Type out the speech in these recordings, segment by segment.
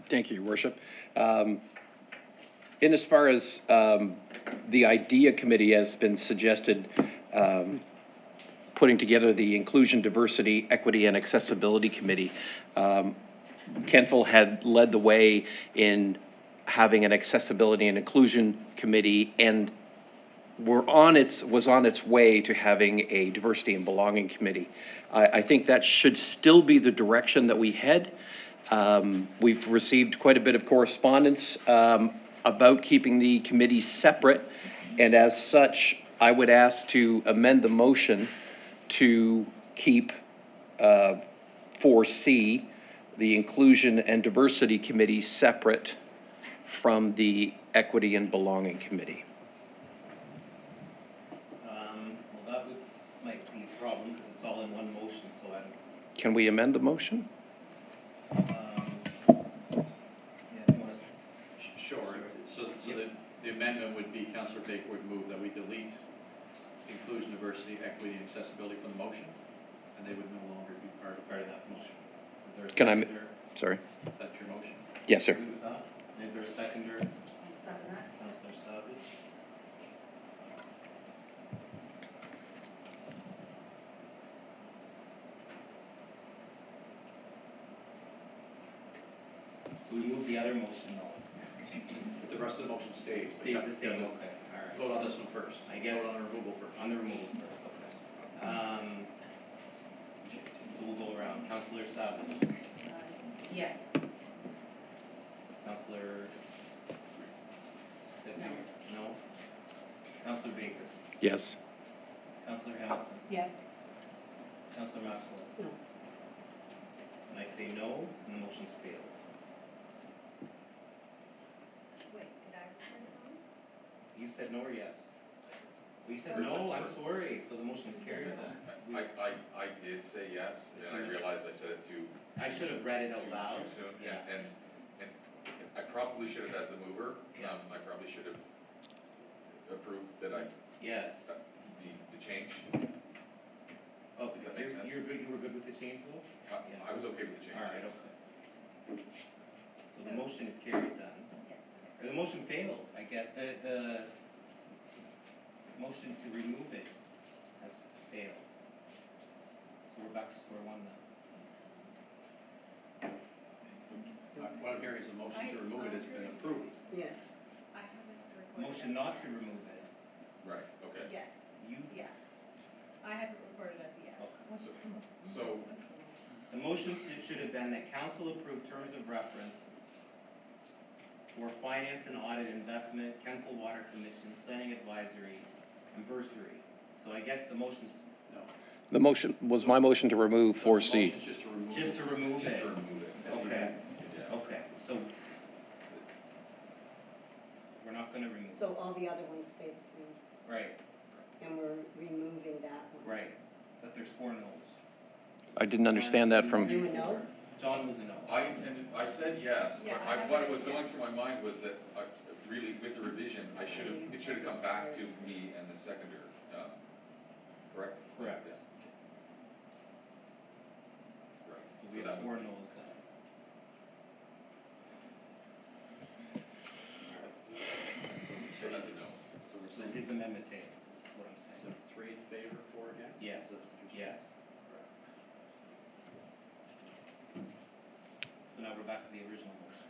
Thank you, Your Worship. In as far as the IDEA committee has been suggested, putting together the Inclusion, Diversity, Equity, and Accessibility Committee, Kentville had led the way in having an accessibility and inclusion committee, and was on its way to having a diversity and belonging committee. I think that should still be the direction that we head. We've received quite a bit of correspondence about keeping the committees separate, and as such, I would ask to amend the motion to keep 4C, the Inclusion and Diversity Committee, separate from the Equity and Belonging Committee. Well, that might be a problem because it's all in one motion, so I don't. Can we amend the motion? Sure. So the amendment would be, Councillor Baker would move that we delete inclusion, diversity, equity, and accessibility from the motion, and they would no longer be part of that motion. Is there a seconder? Sorry. That's your motion? Yes, sir. Agree with that? Is there a seconder? Second that. Councillor Savage. So we move the other motion though. The rest of the motion stays. Stays the same, okay, all right. Vote on this one first. I guess. Vote on the removal first. On the removal first, okay. So we'll go around. Councillor Savage. Yes. Councillor. No. Councillor Baker. Yes. Councillor Hamilton. Yes. Councillor Maxwell. No. And I say no, and the motion's failed. Wait, did I return it on? You said no or yes? We said Or no, is I'm it- sorry, so the motion's carried then. I did say yes, and I realized I said it too I should have read it out loud. soon, Yeah. and I probably should have, as the mover, Yeah. I probably should have approved that Yes. the change. Oh, Does that make sense? you're good, you were good with the change, Will? I was okay with the change. All right, yes. okay. So the motion is carried then. Or the motion failed, I guess. The motion to remove it has failed. So we're back to square one now. What I'm hearing is the motion to remove it has been approved. Yes. Motion not to remove it. Right, okay. Yes, You, yeah. I have it recorded as a yes. So, the motion should have been that council approve terms of reference for finance and audit investment, Kentville Water Commission, planning advisory, and bursary. So I guess the motion's No. The motion was my motion to remove 4C. The motion's just to remove. just to remove just it. to remove it. Okay, Yeah. okay, so we're not gonna remove it. So all the other ones stay the same, Right, and we're removing that one. right, but there's 4 no's. I didn't understand that from, You would know? John was a no. I said yes, Yeah, but I have what it, was yeah. going through my mind was that, really, with the revision, it should have come back to me and the seconder, correct? Correct. Yeah. Right. So we have 4 no's then. So that's a no. So we're So saying, his amendment failed, that's what I'm so saying. 3 in favor, 4 against? Yes, Is that what you're saying? yes. So now we're back to the original motion.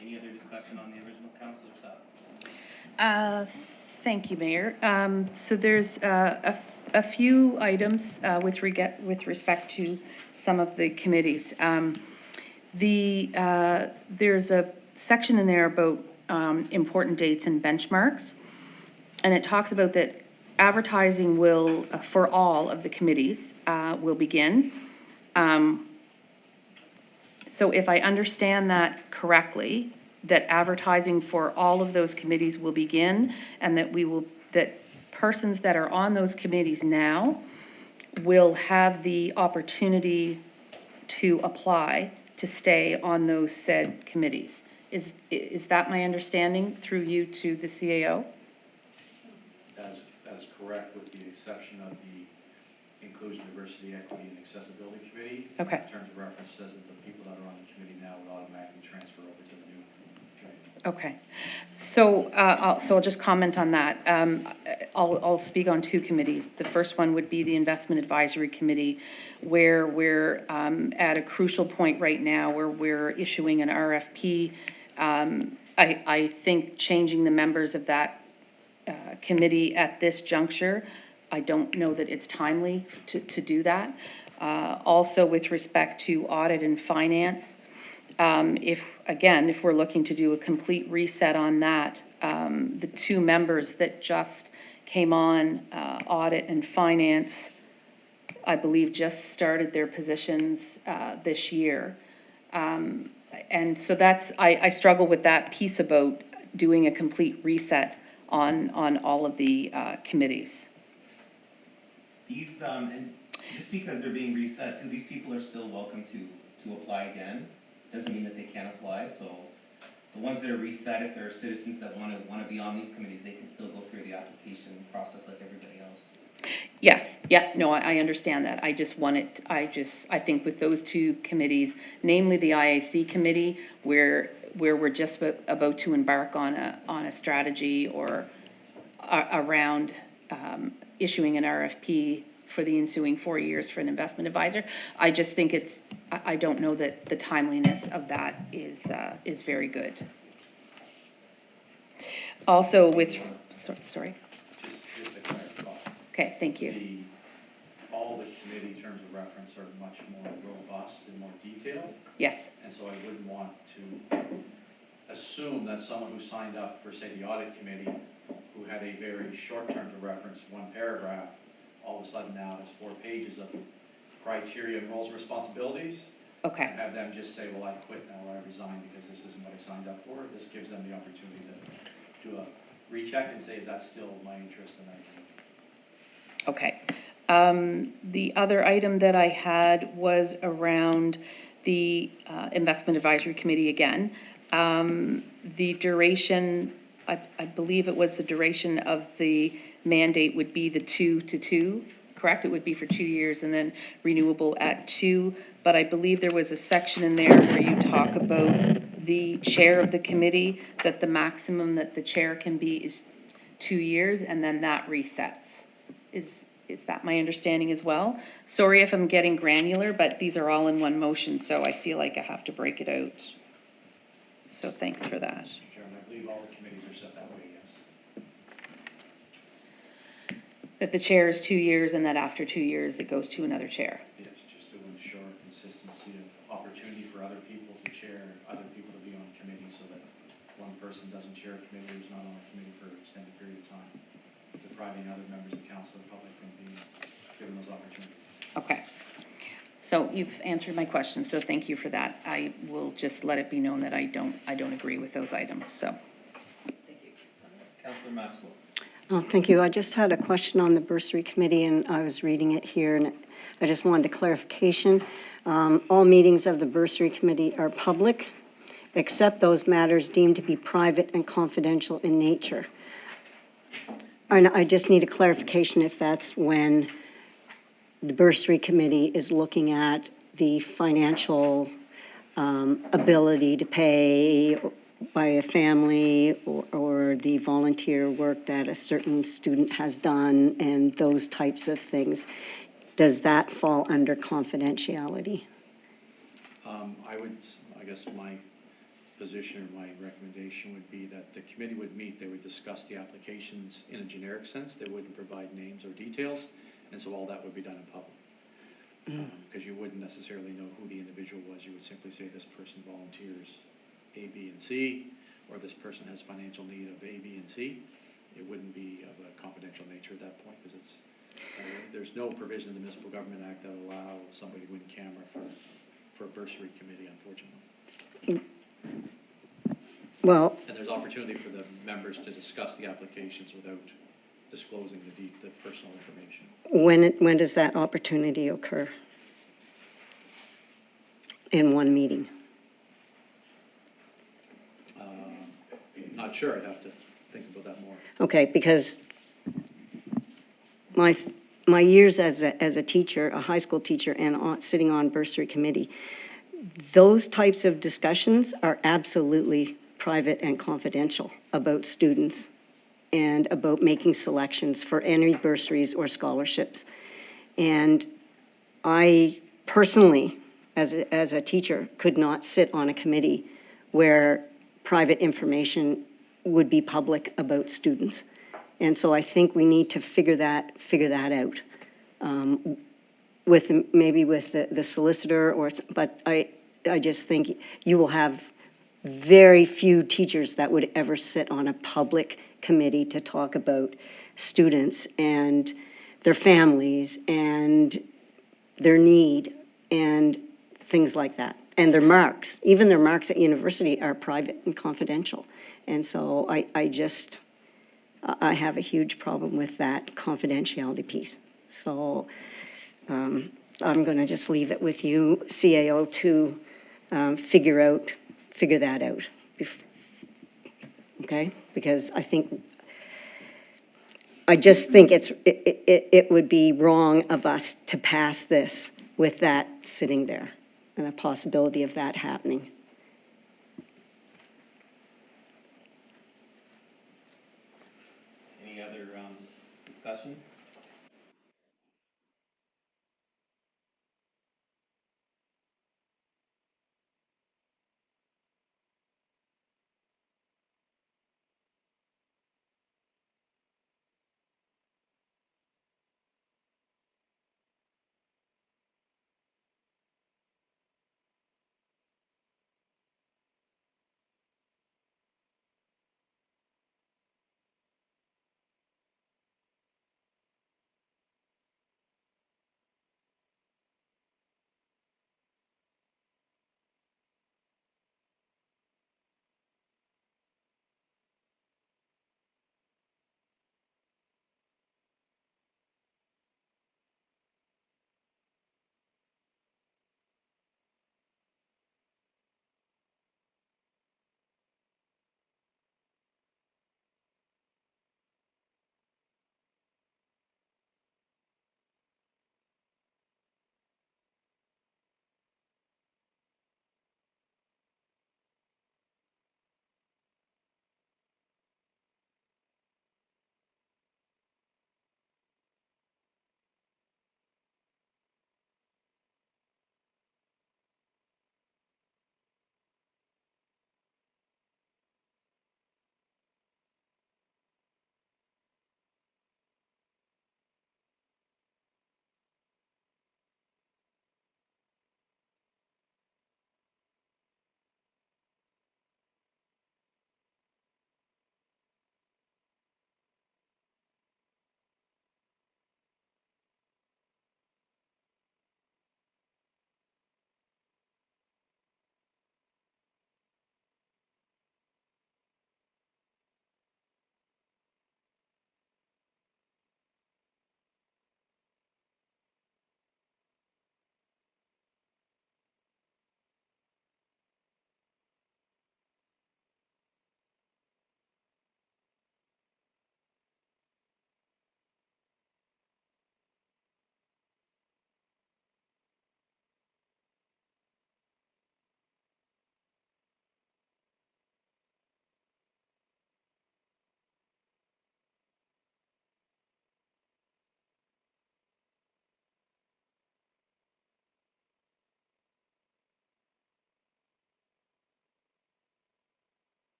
Any other discussion on the original, Councillor Sapp? Thank you, Mayor. So there's a few items with respect to some of the committees. There's a section in there about important dates and benchmarks, and it talks about that advertising will, for all of the committees, will begin. So if I understand that correctly, that advertising for all of those committees will begin, and that persons that are on those committees now will have the opportunity to apply to stay on those said committees. Is that my understanding through you to the CAO? That's correct, with the exception of the Inclusion, Diversity, Equity, and Accessibility Committee. Okay. In terms of reference, says that the people that are on the committee now would automatically transfer over to the new committee. Okay, so, I'll just comment on that. I'll speak on two committees. The first one would be the Investment Advisory Committee, where we're at a crucial point right now where we're issuing an RFP. I think changing the members of that committee at this juncture, I don't know that it's timely to do that. Also, with respect to audit and finance, if we're looking to do a complete reset on that, the two members that just came on, audit and finance, I believe just started their positions, this year. And so I struggle with that piece about doing a complete reset on all of the, committees. These, and just because they're being reset too, these people are still welcome to apply again. Doesn't mean that they can't apply, so the ones that are reset, if there are citizens that wanna be on these committees, they can still go through the application process like everybody else. Yes, yeah, no, I understand that. I think with those two committees, namely the IAC committee, where we're just about to embark on a strategy or around issuing an RFP for the ensuing 4 years for an investment advisor. I just think I don't know that the timeliness of that is very good. Also with, sorry. Just to clarify. Okay, thank you. All the committee terms of reference are much more robust and more detailed. Yes, And so I wouldn't want to assume that someone who signed up for, say, the audit committee, who had a very short term of reference, one paragraph, all of a sudden now has 4 pages of criteria and roles and responsibilities. okay. And have them just say, well, I quit now, or I resign because this isn't what I signed up for. This gives them the opportunity to do a recheck and say, is that still my interest in that? Okay. The other item that I had was around the Investment Advisory Committee again. The duration, I believe it was the duration of the mandate would be the 2 to 2, correct? It would be for 2 years and then renewable at 2. But I believe there was a section in there where you talk about the chair of the committee, that the maximum that the chair can be is 2 years, and then that resets. Is that my understanding as well? Sorry if I'm getting granular, but these are all in one motion, so I feel like I have to break it out. So thanks for that. Mr. Chairman, I believe all the committees are set that way, yes. That the chair is 2 years and that after 2 years, it goes to another chair. Yes, just to ensure consistency of opportunity for other people to chair, other people to be on committees, so that one person doesn't chair a committee who's not on a committee for an extended period of time, depriving other members of council and public from being given those opportunities. Okay. So you've answered my question, so thank you for that. I will just let it be known that I don't agree with those items, so. Thank you. Councillor Maxwell. Oh, thank you. I just had a question on the bursary committee, and I was reading it here, and I just wanted a clarification. All meetings of the bursary committee are public, except those matters deemed to be private and confidential in nature. And I just need a clarification if that's when the bursary committee is looking at the financial ability to pay by a family or the volunteer work that a certain student has done and those types of things. Does that fall under confidentiality? I guess my position or my recommendation would be that the committee would meet, they would discuss the applications in a generic sense, they wouldn't provide names or details, and so all that would be done in public. Because you wouldn't necessarily know who the individual was, you would simply say this person volunteers A, B, and C, or this person has financial need of A, B, and C. It wouldn't be of a confidential nature at that point, because there's no provision in the Municipal Government Act that will allow somebody to win camera for a bursary committee, unfortunately. Well, And there's opportunity for the members to discuss the applications without disclosing the personal information. when does that opportunity occur? In one meeting? Not sure, I'd have to think about that more. Okay, because my my years as a teacher, a high school teacher, and sitting on bursary committee, those types of discussions are absolutely private and confidential about students and about making selections for any bursaries or scholarships. And I personally, as a teacher, could not sit on a committee where private information would be public about students. And so I think we need to figure that out. Maybe with the solicitor, but I just think you will have very few teachers that would ever sit on a public committee to talk about students and their families and their need and things like that. And their marks, even their marks at university are private and confidential. And so I have a huge problem with that confidentiality piece. So I'm going to just leave it with you, CAO, to figure that out. Okay? Because I just think it would be wrong of us to pass this with that sitting there and a possibility of that happening. Any other discussion?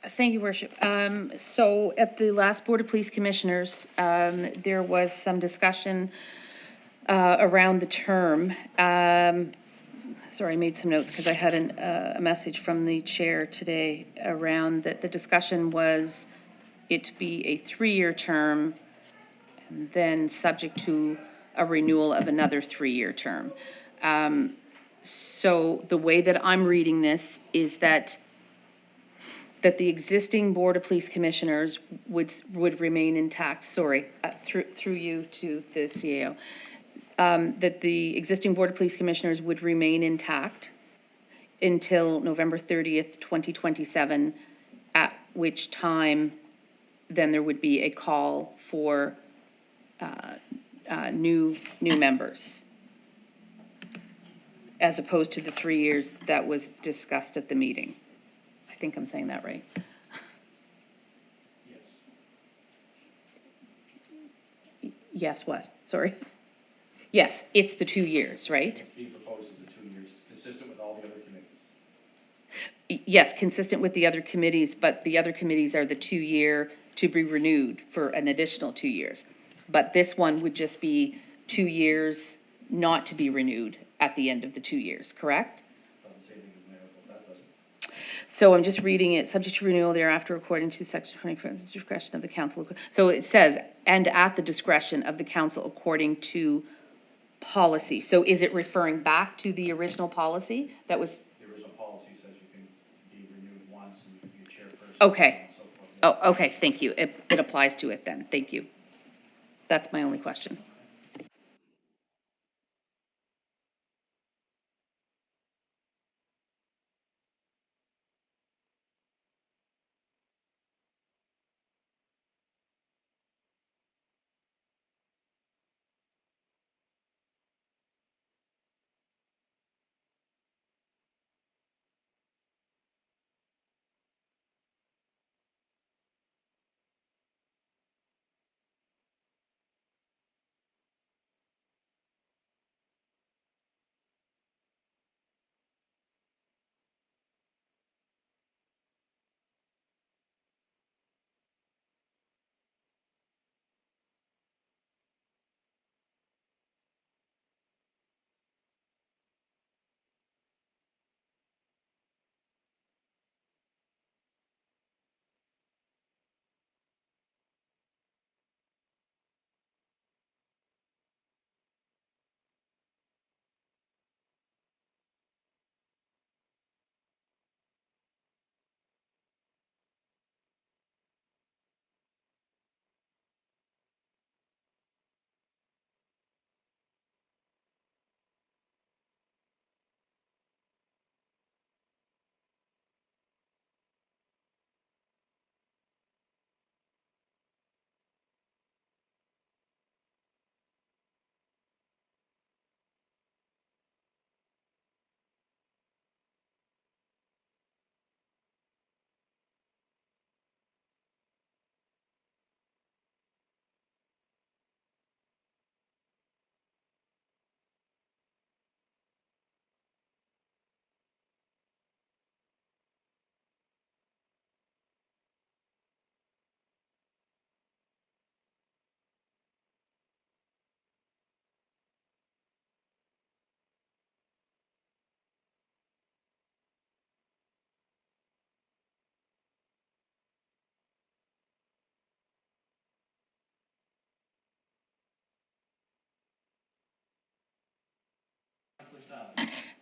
Thank you, Worship. So at the last Board of Police Commissioners, there was some discussion around the term. Sorry, I made some notes because I had a message from the chair today around that the discussion was it to be a 3-year term, and then subject to a renewal of another 3-year term. So the way that I'm reading this is that the existing Board of Police Commissioners would remain intact, through you to the CAO, that the existing Board of Police Commissioners would remain intact until November 30th, 2027, at which time then there would be a call for new members, as opposed to the 3 years that was discussed at the meeting. I think I'm saying that right. Yes, what? Sorry? Yes, it's the 2 years, right? He proposes the 2 years, consistent with all the other committees. Yes, consistent with the other committees, but the other committees are the 2-year to be renewed for an additional 2 years. But this one would just be 2 years not to be renewed at the end of the 2 years, correct? Doesn't say anything in there about that, does it? So I'm just reading it, subject to renewal thereafter according to section 24, the discretion of the council. So it says, and at the discretion of the council according to policy. So is it referring back to the original policy that was, The original policy says you can be renewed once and you can be a chairperson. okay. And so forth. Oh, okay, thank you. It applies to it then, thank you. That's my only question.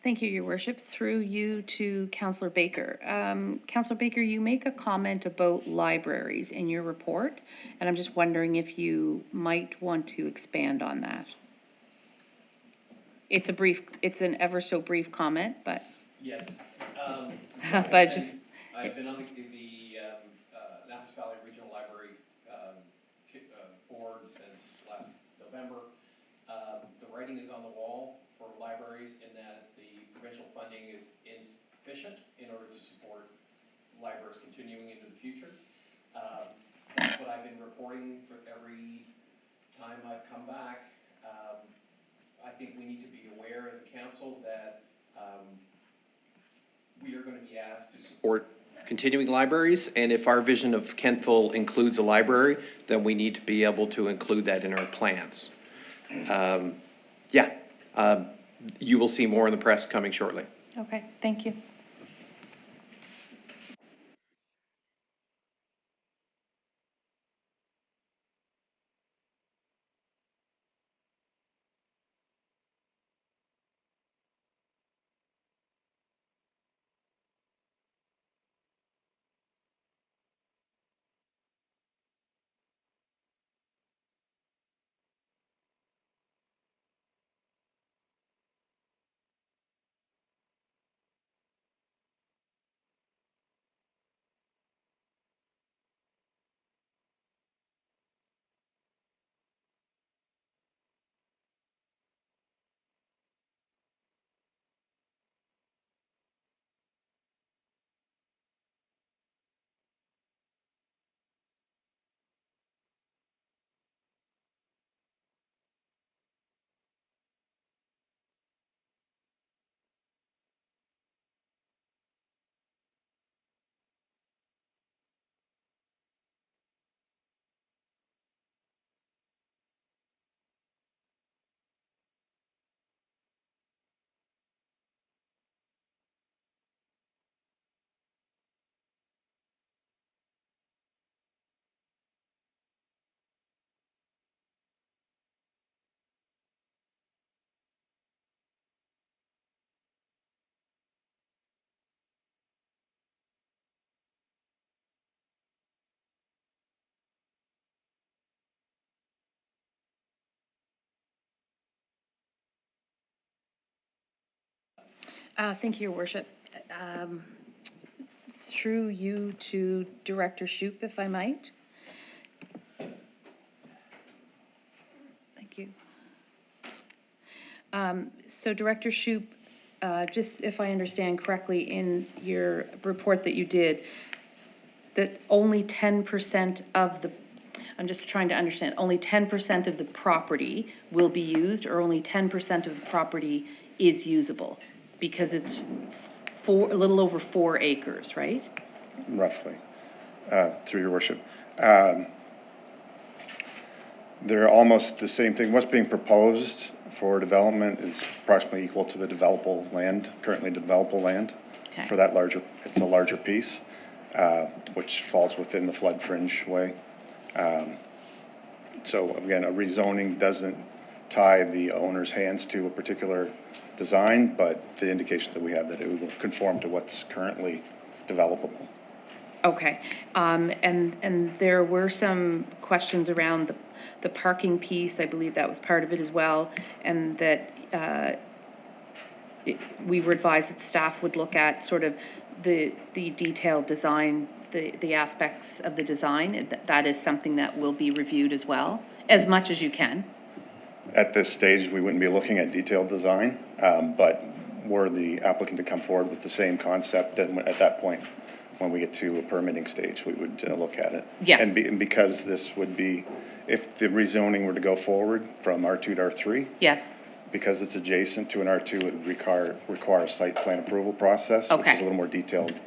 Thank you, Your Worship. Through you to Councillor Baker. Councillor Baker, you make a comment about libraries in your report, and I'm just wondering if you might want to expand on that. It's an ever so brief comment, but. Yes. But just. I've been on the Napas Valley Regional Library board since last November. The writing is on the wall for libraries in that the provincial funding is insufficient in order to support libraries continuing into the future. That's what I've been reporting for every time I've come back. I think we need to be aware as a council that we are going to be asked to support continuing libraries, and if our vision of Kentville includes a library, then we need to be able to include that in our plans. Yeah, you will see more in the press coming shortly. Okay, thank you. Thank you, Your Worship. Um, Through you to Director Shoup, if I might. Thank you. So Director Shoup, just if I understand correctly in your report that you did, that only 10% of the, I'm just trying to understand, only 10% of the property will be used, or only 10% of the property is usable? Because it's a little over 4 acres, right? Roughly, through your worship. They're almost the same thing. What's being proposed for development is approximately equal to the developable land, currently developable land. Okay. For that larger, it's a larger piece, which falls within the flood fringe way. So again, a rezoning doesn't tie the owner's hands to a particular design, but the indication that we have that it will conform to what's currently developable. Okay, and there were some questions around the parking piece. I believe that was part of it as well, and that we were advised that staff would look at sort of the detailed design, the aspects of the design, and that is something that will be reviewed as well, as much as you can. At this stage, we wouldn't be looking at detailed design, but were the applicant to come forward with the same concept, then at that point, when we get to a permitting stage, we would look at it. Yeah. And because this would be, if the rezoning were to go forward from R2 to R3, Yes. because it's adjacent to an R2, it would require a site plan approval process, which Okay. is a little more detailed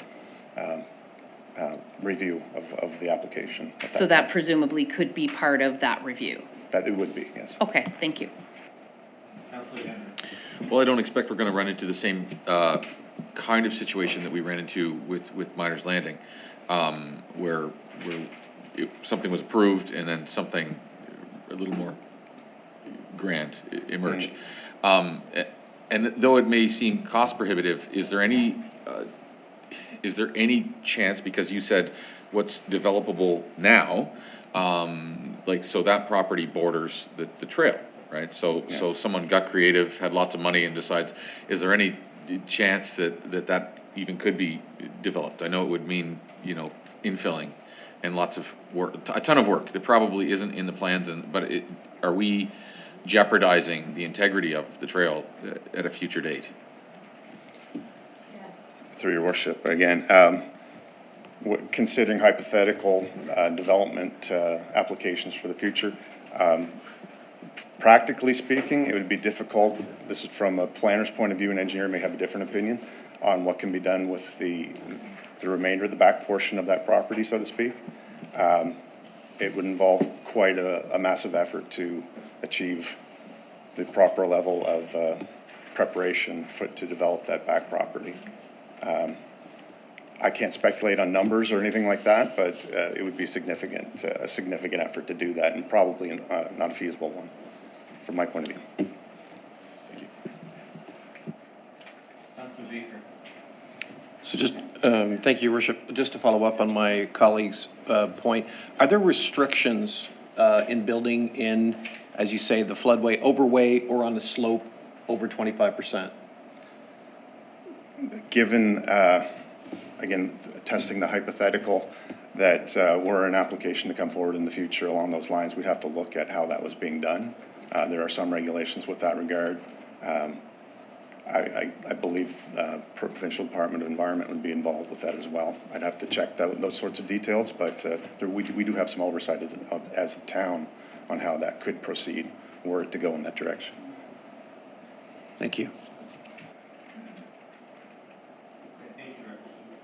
review of the application. So that presumably could be part of that review. That it would be, yes. Okay, thank you. Councilor Henry. Well, I don't expect we're gonna run into the same, kind of situation that we ran into with Miners Landing, where something was approved and then something a little more grand emerged. And though it may seem cost prohibitive, is there any chance, because you said what's developable now, like, so that property borders the trail, right? So someone got creative, had lots of money and decides, is there any chance that even could be developed? I know it would mean, infilling and lots of work, a ton of work that probably isn't in the plans, but are we jeopardizing the integrity of the trail at a future date? Through your worship, again, considering hypothetical development applications for the future, practically speaking, it would be difficult. This is from a planner's point of view. An engineer may have a different opinion on what can be done with the the remainder of the back portion of that property, so to speak. It would involve quite a massive effort to achieve the proper level of preparation to develop that back property. I can't speculate on numbers or anything like that, but it would be a significant effort to do that, and probably not a feasible one, from my point of view. Councilor Baker. So just, thank you, Your Worship. Just to follow up on my colleague's point, are there restrictions in building in, as you say, the floodway overway or on the slope over 25%? Given, again, testing the hypothetical that were an application to come forward in the future along those lines, we'd have to look at how that was being done. There are some regulations with that regard. I believe Provincial Department of Environment would be involved with that as well. I'd have to check those sorts of details, but we do have some oversight as a town on how that could proceed were it to go in that direction. Thank you. Thank you, Representative.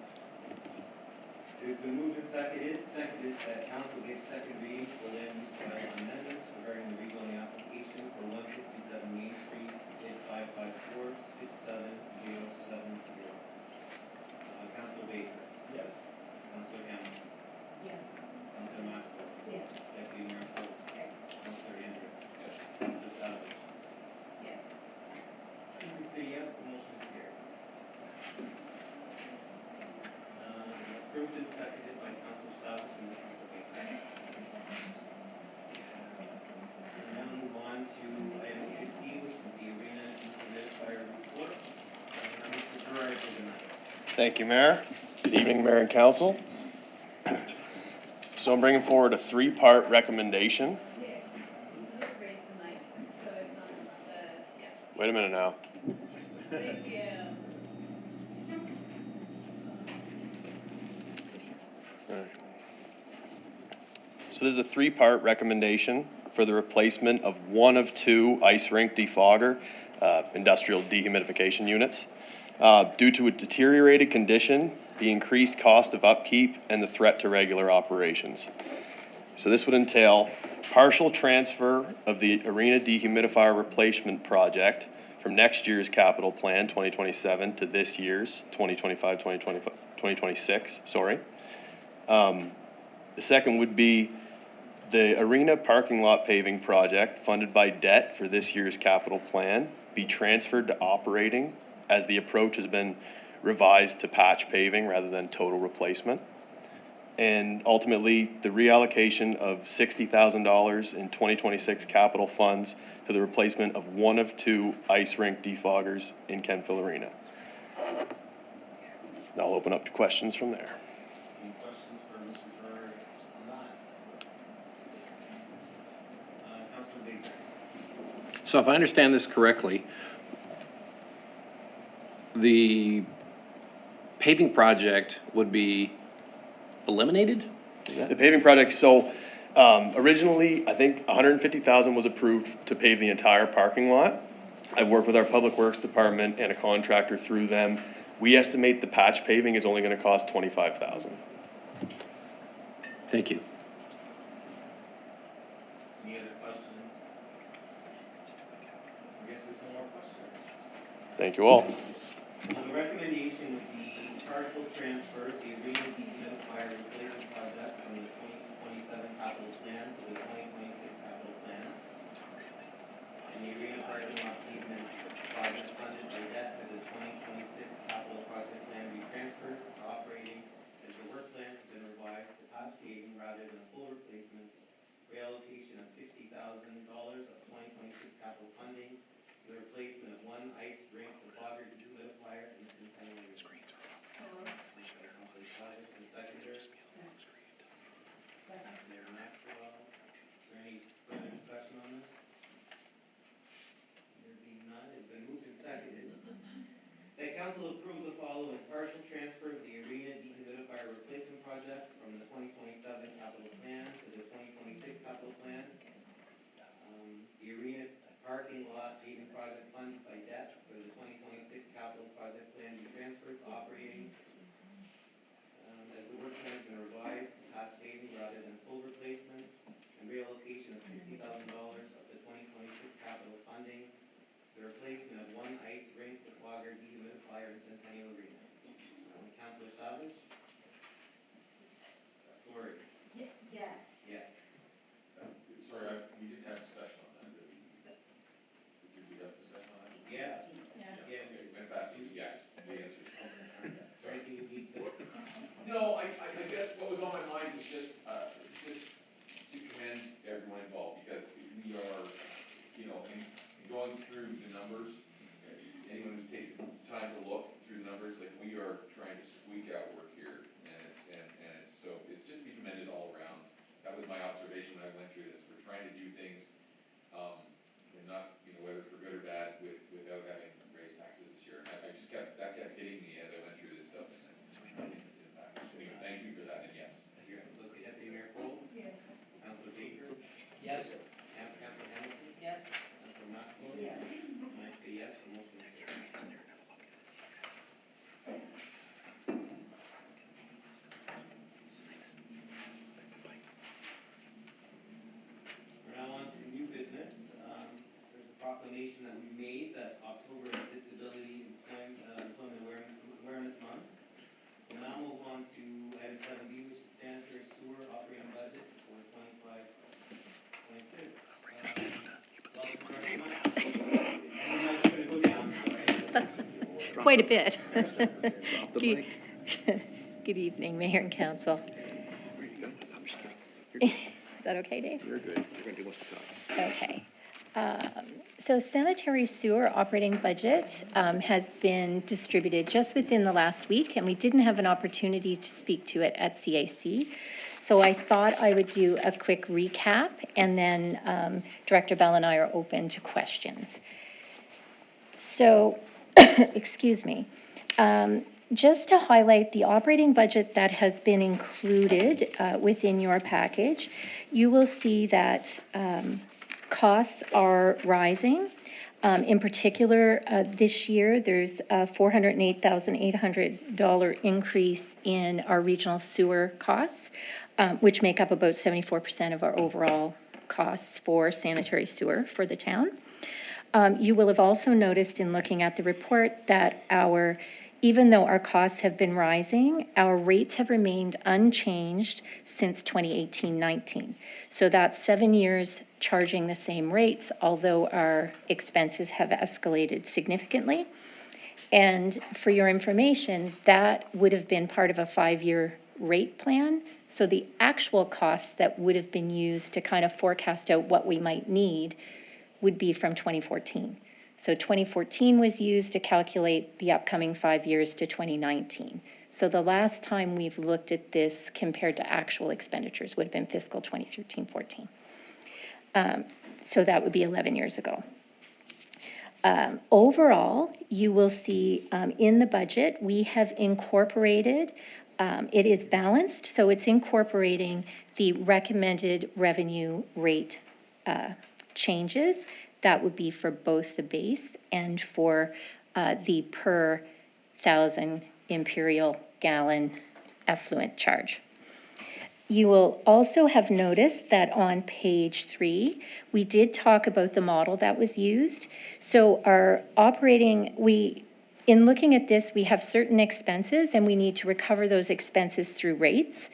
It has been moved and seconded that council give second reading for land use bylaw amendments regarding the rezoning application for 157 Main Street, bid 554-67070. Councilor Baker. Yes. Councilor Hamilton. Yes. Councilor Maxwell. Yes. Deputy Mayor Cole. Yes. Councilor Andrew. Yes. Councilor Savage. Yes. Please say yes, the motion is carried. Approved and seconded by Councilor Savage and Councilor Baker. We'll now move on to item 6E, which is the arena dehumidifier report. Mr. Gerard for the night. Thank you, Mayor. Good evening, Mayor and Council. So I'm bringing forward a three-part recommendation. Yeah, just raise the mic, so it's on the, yeah, Wait a minute now. thank you. So this is a three-part recommendation for the replacement of one of two ice rink defogger industrial dehumidification units. Due to a deteriorated condition, the increased cost of upkeep, and the threat to regular operations. So this would entail partial transfer of the arena dehumidifier replacement project from next year's capital plan, 2027, to this year's, 2026, sorry. The second would be the arena parking lot paving project funded by debt for this year's capital plan be transferred to operating as the approach has been revised to patch paving rather than total replacement. And ultimately, the reallocation of $60,000 in 2026 capital funds to the replacement of one of two ice rink defoggers in Kentville Arena. I'll open up to questions from there. Any questions for Mr. Gerard on that? Councilor Baker. So if I understand this correctly, the paving project would be eliminated? The paving project, so originally, I think 150,000 was approved to pave the entire parking lot. I've worked with our Public Works Department and a contractor through them. We estimate the patch paving is only gonna cost 25,000. Thank you. Any other questions? I guess there's no more questions. Thank you all. The recommendation would be partial transfer of the arena dehumidifier replacement project from the 2027 capital plan to the 2026 capital plan. And the arena parking lot pavement project funded by debt for the 2026 capital project plan be transferred to operating as the work plan has been revised to patch paving rather than a full replacement. Reallocation of $60,000 of 2026 capital funding to the replacement of one ice rink defogger dehumidifier in the Centennial Area. And seconder. Mayor Maxwell. Is there any further discussion on this? There being none, it's been moved and seconded. That council approve the following partial transfer of the arena dehumidifier replacement project from the 2027 capital plan to the 2026 capital plan. The arena parking lot paving project funded by debt for the 2026 capital project plan be transferred to operating No, I guess what was on my mind was just to commend everyone involved, because we are, in going through the numbers, anyone who takes time to look through the numbers, like, we are trying to squeak out work here, and it's just to be commended all around. That was my observation when I went through this. We're trying to do things, and not, whether for good or bad, without having raised taxes this year. I just that kept hitting me as I went through this stuff. Anyway, thank you for that, and yes. Thank you, Councilor Deputy Mayor Cole. Yes. Councilor Baker. Yes. Councilor Hamilton. Yes. Councilor Maxwell. Yes. And I say yes, the motion is carried. We're now on to new business. There's a proclamation that we made that October is Disability Employment Awareness Month. We'll now move on to item 7B, which is sanitary sewer operating budget for 25-26. Quite a bit. Good evening, Mayor and Council. Is that okay, Dave? You're good. You're going to do most of the talk. Okay. So sanitary sewer operating budget has been distributed just within the last week, and we didn't have an opportunity to speak to it at CAC. So I thought I would do a quick recap, and then Director Bell and I are open to questions. So, excuse me. Just to highlight the operating budget that has been included within your package, you will see that costs are rising. In particular, this year, there's a $408,800 increase in our regional sewer costs, which make up about 74% of our overall costs for sanitary sewer for the town. You will have also noticed in looking at the report that even though our costs have been rising, our rates have remained unchanged since 2018-19. So that's 7 years charging the same rates, although our expenses have escalated significantly. And for your information, that would have been part of a 5-year rate plan. So the actual costs that would have been used to kind of forecast out what we might need would be from 2014. So 2014 was used to calculate the upcoming 5 years to 2019. So the last time we've looked at this compared to actual expenditures would have been fiscal 2013-14. So that would be 11 years ago. Overall, you will see in the budget, we have incorporated, it is balanced, so it's incorporating the recommended revenue rate changes. That would be for both the base and for the per 1,000 imperial gallon effluent charge. You will also have noticed that on page 3, we did talk about the model that was used. So our in looking at this, we have certain expenses and we need to recover those expenses through rates.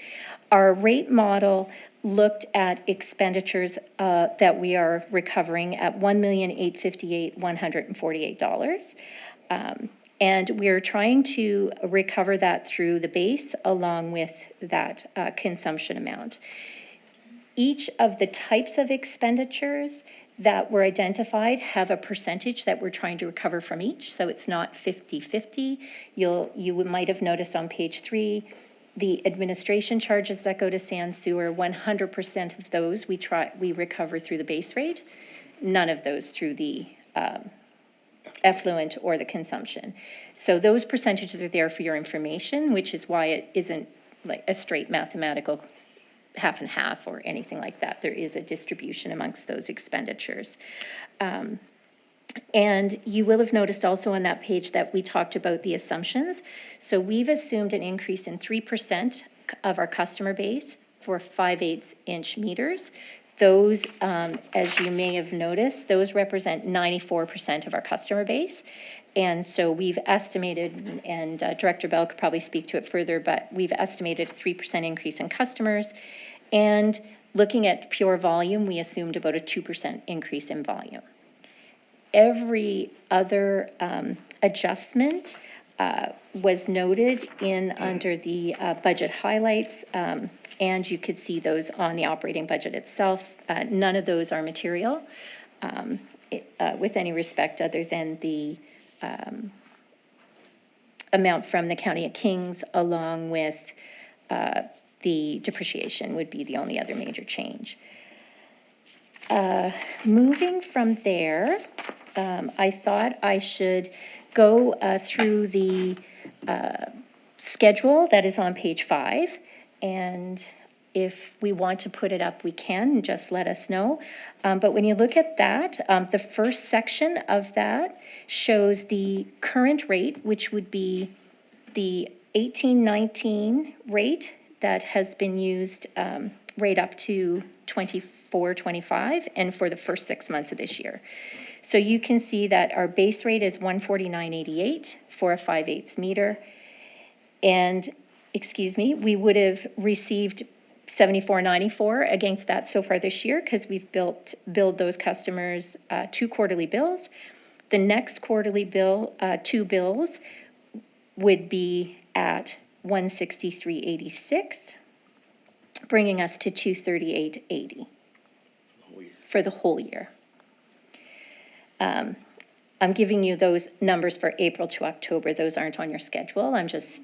Our rate model looked at expenditures that we are recovering at $1,858,148. And we're trying to recover that through the base along with that consumption amount. Each of the types of expenditures that were identified have a percentage that we're trying to recover from each. So it's not 50-50. You might have noticed on page 3, the administration charges that go to sand sewer, 100% of those we recover through the base rate, none of those through the effluent or the consumption. So those percentages are there for your information, which is why it isn't like a straight mathematical half and half or anything like that. There is a distribution amongst those expenditures. And you will have noticed also on that page that we talked about the assumptions. So we've assumed an increase in 3% of our customer base for 5/8 inch meters. Those, as you may have noticed, those represent 94% of our customer base. And so we've estimated, and Director Bell could probably speak to it further, but we've estimated a 3% increase in customers. And looking at pure volume, we assumed about a 2% increase in volume. Every other adjustment was noted in under the budget highlights, and you could see those on the operating budget itself. None of those are material with any respect other than the amount from the County of Kings, along with the depreciation would be the only other major change. Moving from there, I thought I should go through the schedule that is on page 5, and if we want to put it up, we can, just let us know. But when you look at that, the first section of that shows the current rate, which would be the 18-19 rate that has been used right up to 24-25, and for the first 6 months of this year. So you can see that our base rate is 149.88 for a 5/8 meter. And, excuse me, we would have received 74.94 against that so far this year, because we've billed those customers 2 quarterly bills. The next quarterly bill, 2 bills, would be at 163.86, bringing us to 238.80 for the whole year. I'm giving you those numbers for April to October. Those aren't on your schedule. I'm just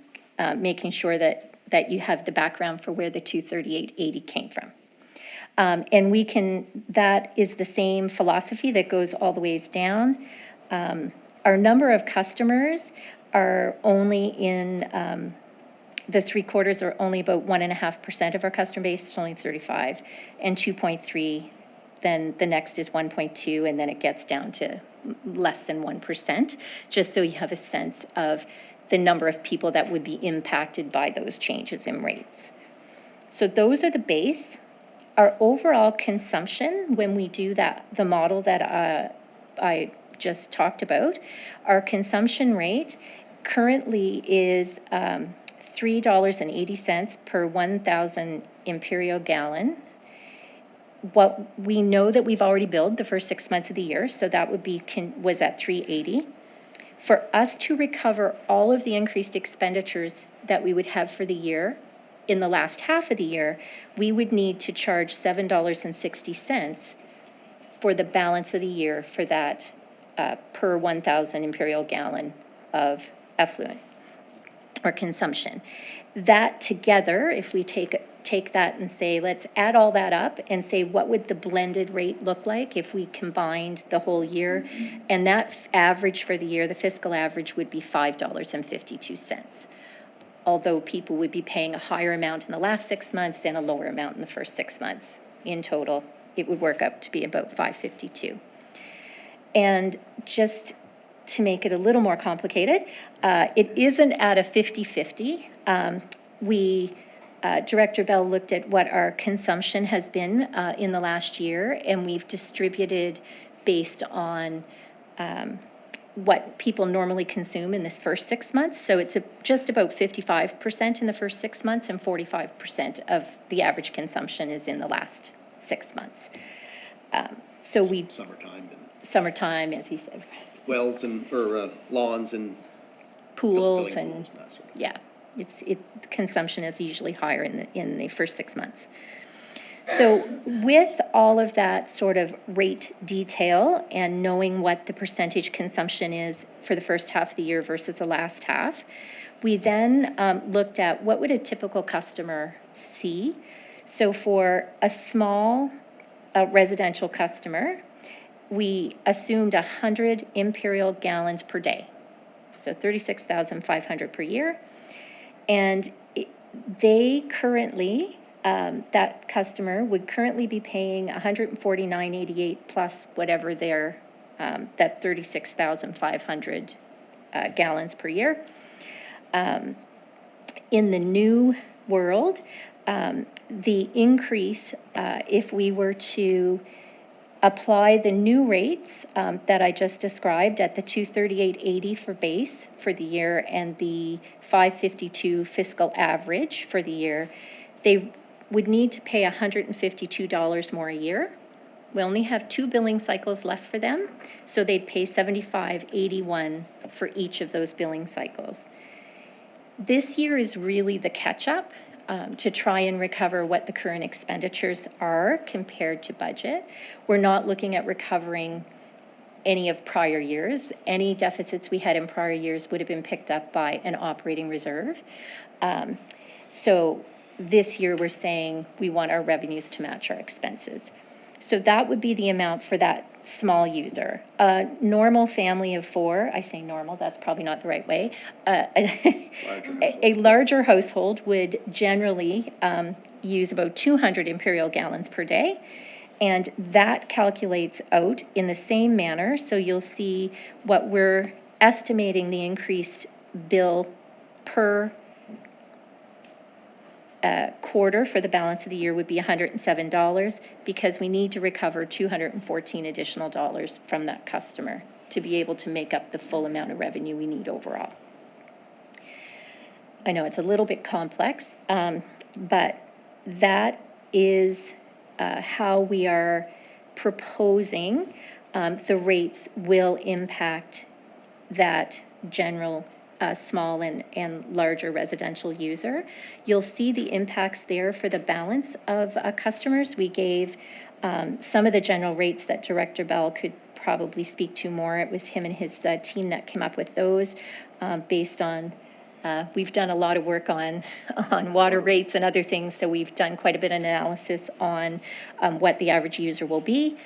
making sure that you have the background for where the 238.80 came from. And that is the same philosophy that goes all the ways down. Our number of customers are only in the 3/4 are only about 1.5% of our customer base. It's only 35, and 2.3. Then the next is 1.2, and then it gets down to less than 1%, just so you have a sense of the number of people that would be impacted by those changes in rates. So those are the base. Our overall consumption, when we do that, the model that I just talked about, our consumption rate currently is $3.80 per 1,000 imperial gallon. What we know that we've already billed the first 6 months of the year, so that would be was at $3.80. For us to recover all of the increased expenditures that we would have for the year, in the last half of the year, we would need to charge $7.60 for the balance of the year for that per 1,000 imperial gallon of effluent or consumption. That together, if we take that and say, let's add all that up and say, what would the blended rate look like if we combined the whole year? And that average for the year, the fiscal average, would be $5.52. Although people would be paying a higher amount in the last 6 months and a lower amount in the first 6 months. In total, it would work up to be about $5.52. And just to make it a little more complicated, it isn't at a 50-50. Director Bell looked at what our consumption has been in the last year, and we've distributed based on what people normally consume in this first 6 months. So it's just about 55% in the first 6 months, and 45% of the average consumption is in the last 6 months. So we summertime, as he said, Wells or lawns and pools filling and pools, that sort of yeah, consumption is usually higher in the first 6 months. So with all of that sort of rate detail and knowing what the percentage consumption is for the first half of the year versus the last half, we then looked at what would a typical customer see. So for a small residential customer, we assumed 100 imperial gallons per day. So 36,500 per year. And they currently, that customer would currently be paying $149.88 plus whatever their, that 36,500 gallons per year. In the new world, the increase, if we were to apply the new rates that I just described at the 238.80 for base for the year and the 552 fiscal average for the year, they would need to pay $152 more a year We only have 2 billing cycles left for them, so they'd pay $75.81 for each of those billing cycles. This year is really the catch-up to try and recover what the current expenditures are compared to budget. We're not looking at recovering any of prior years. Any deficits we had in prior years would have been picked up by an operating reserve. So this year we're saying we want our revenues to match our expenses. So that would be the amount for that small user. A normal family of 4, I say normal, that's probably not the right way. A larger household would generally use about 200 imperial gallons per day. And that calculates out in the same manner. So you'll see what we're estimating the increased bill per quarter for the balance of the year would be $107 because we need to recover $214 additional dollars from that customer to be able to make up the full amount of revenue we need overall. I know it's a little bit complex, but that is how we are proposing the rates will impact that general small and larger residential user. You'll see the impacts there for the balance of customers. We gave some of the general rates that Director Bell could probably speak to more. It was him and his team that came up with those based on we've done a lot of work on water rates and other things, so we've done quite a bit of analysis on what the average user will be.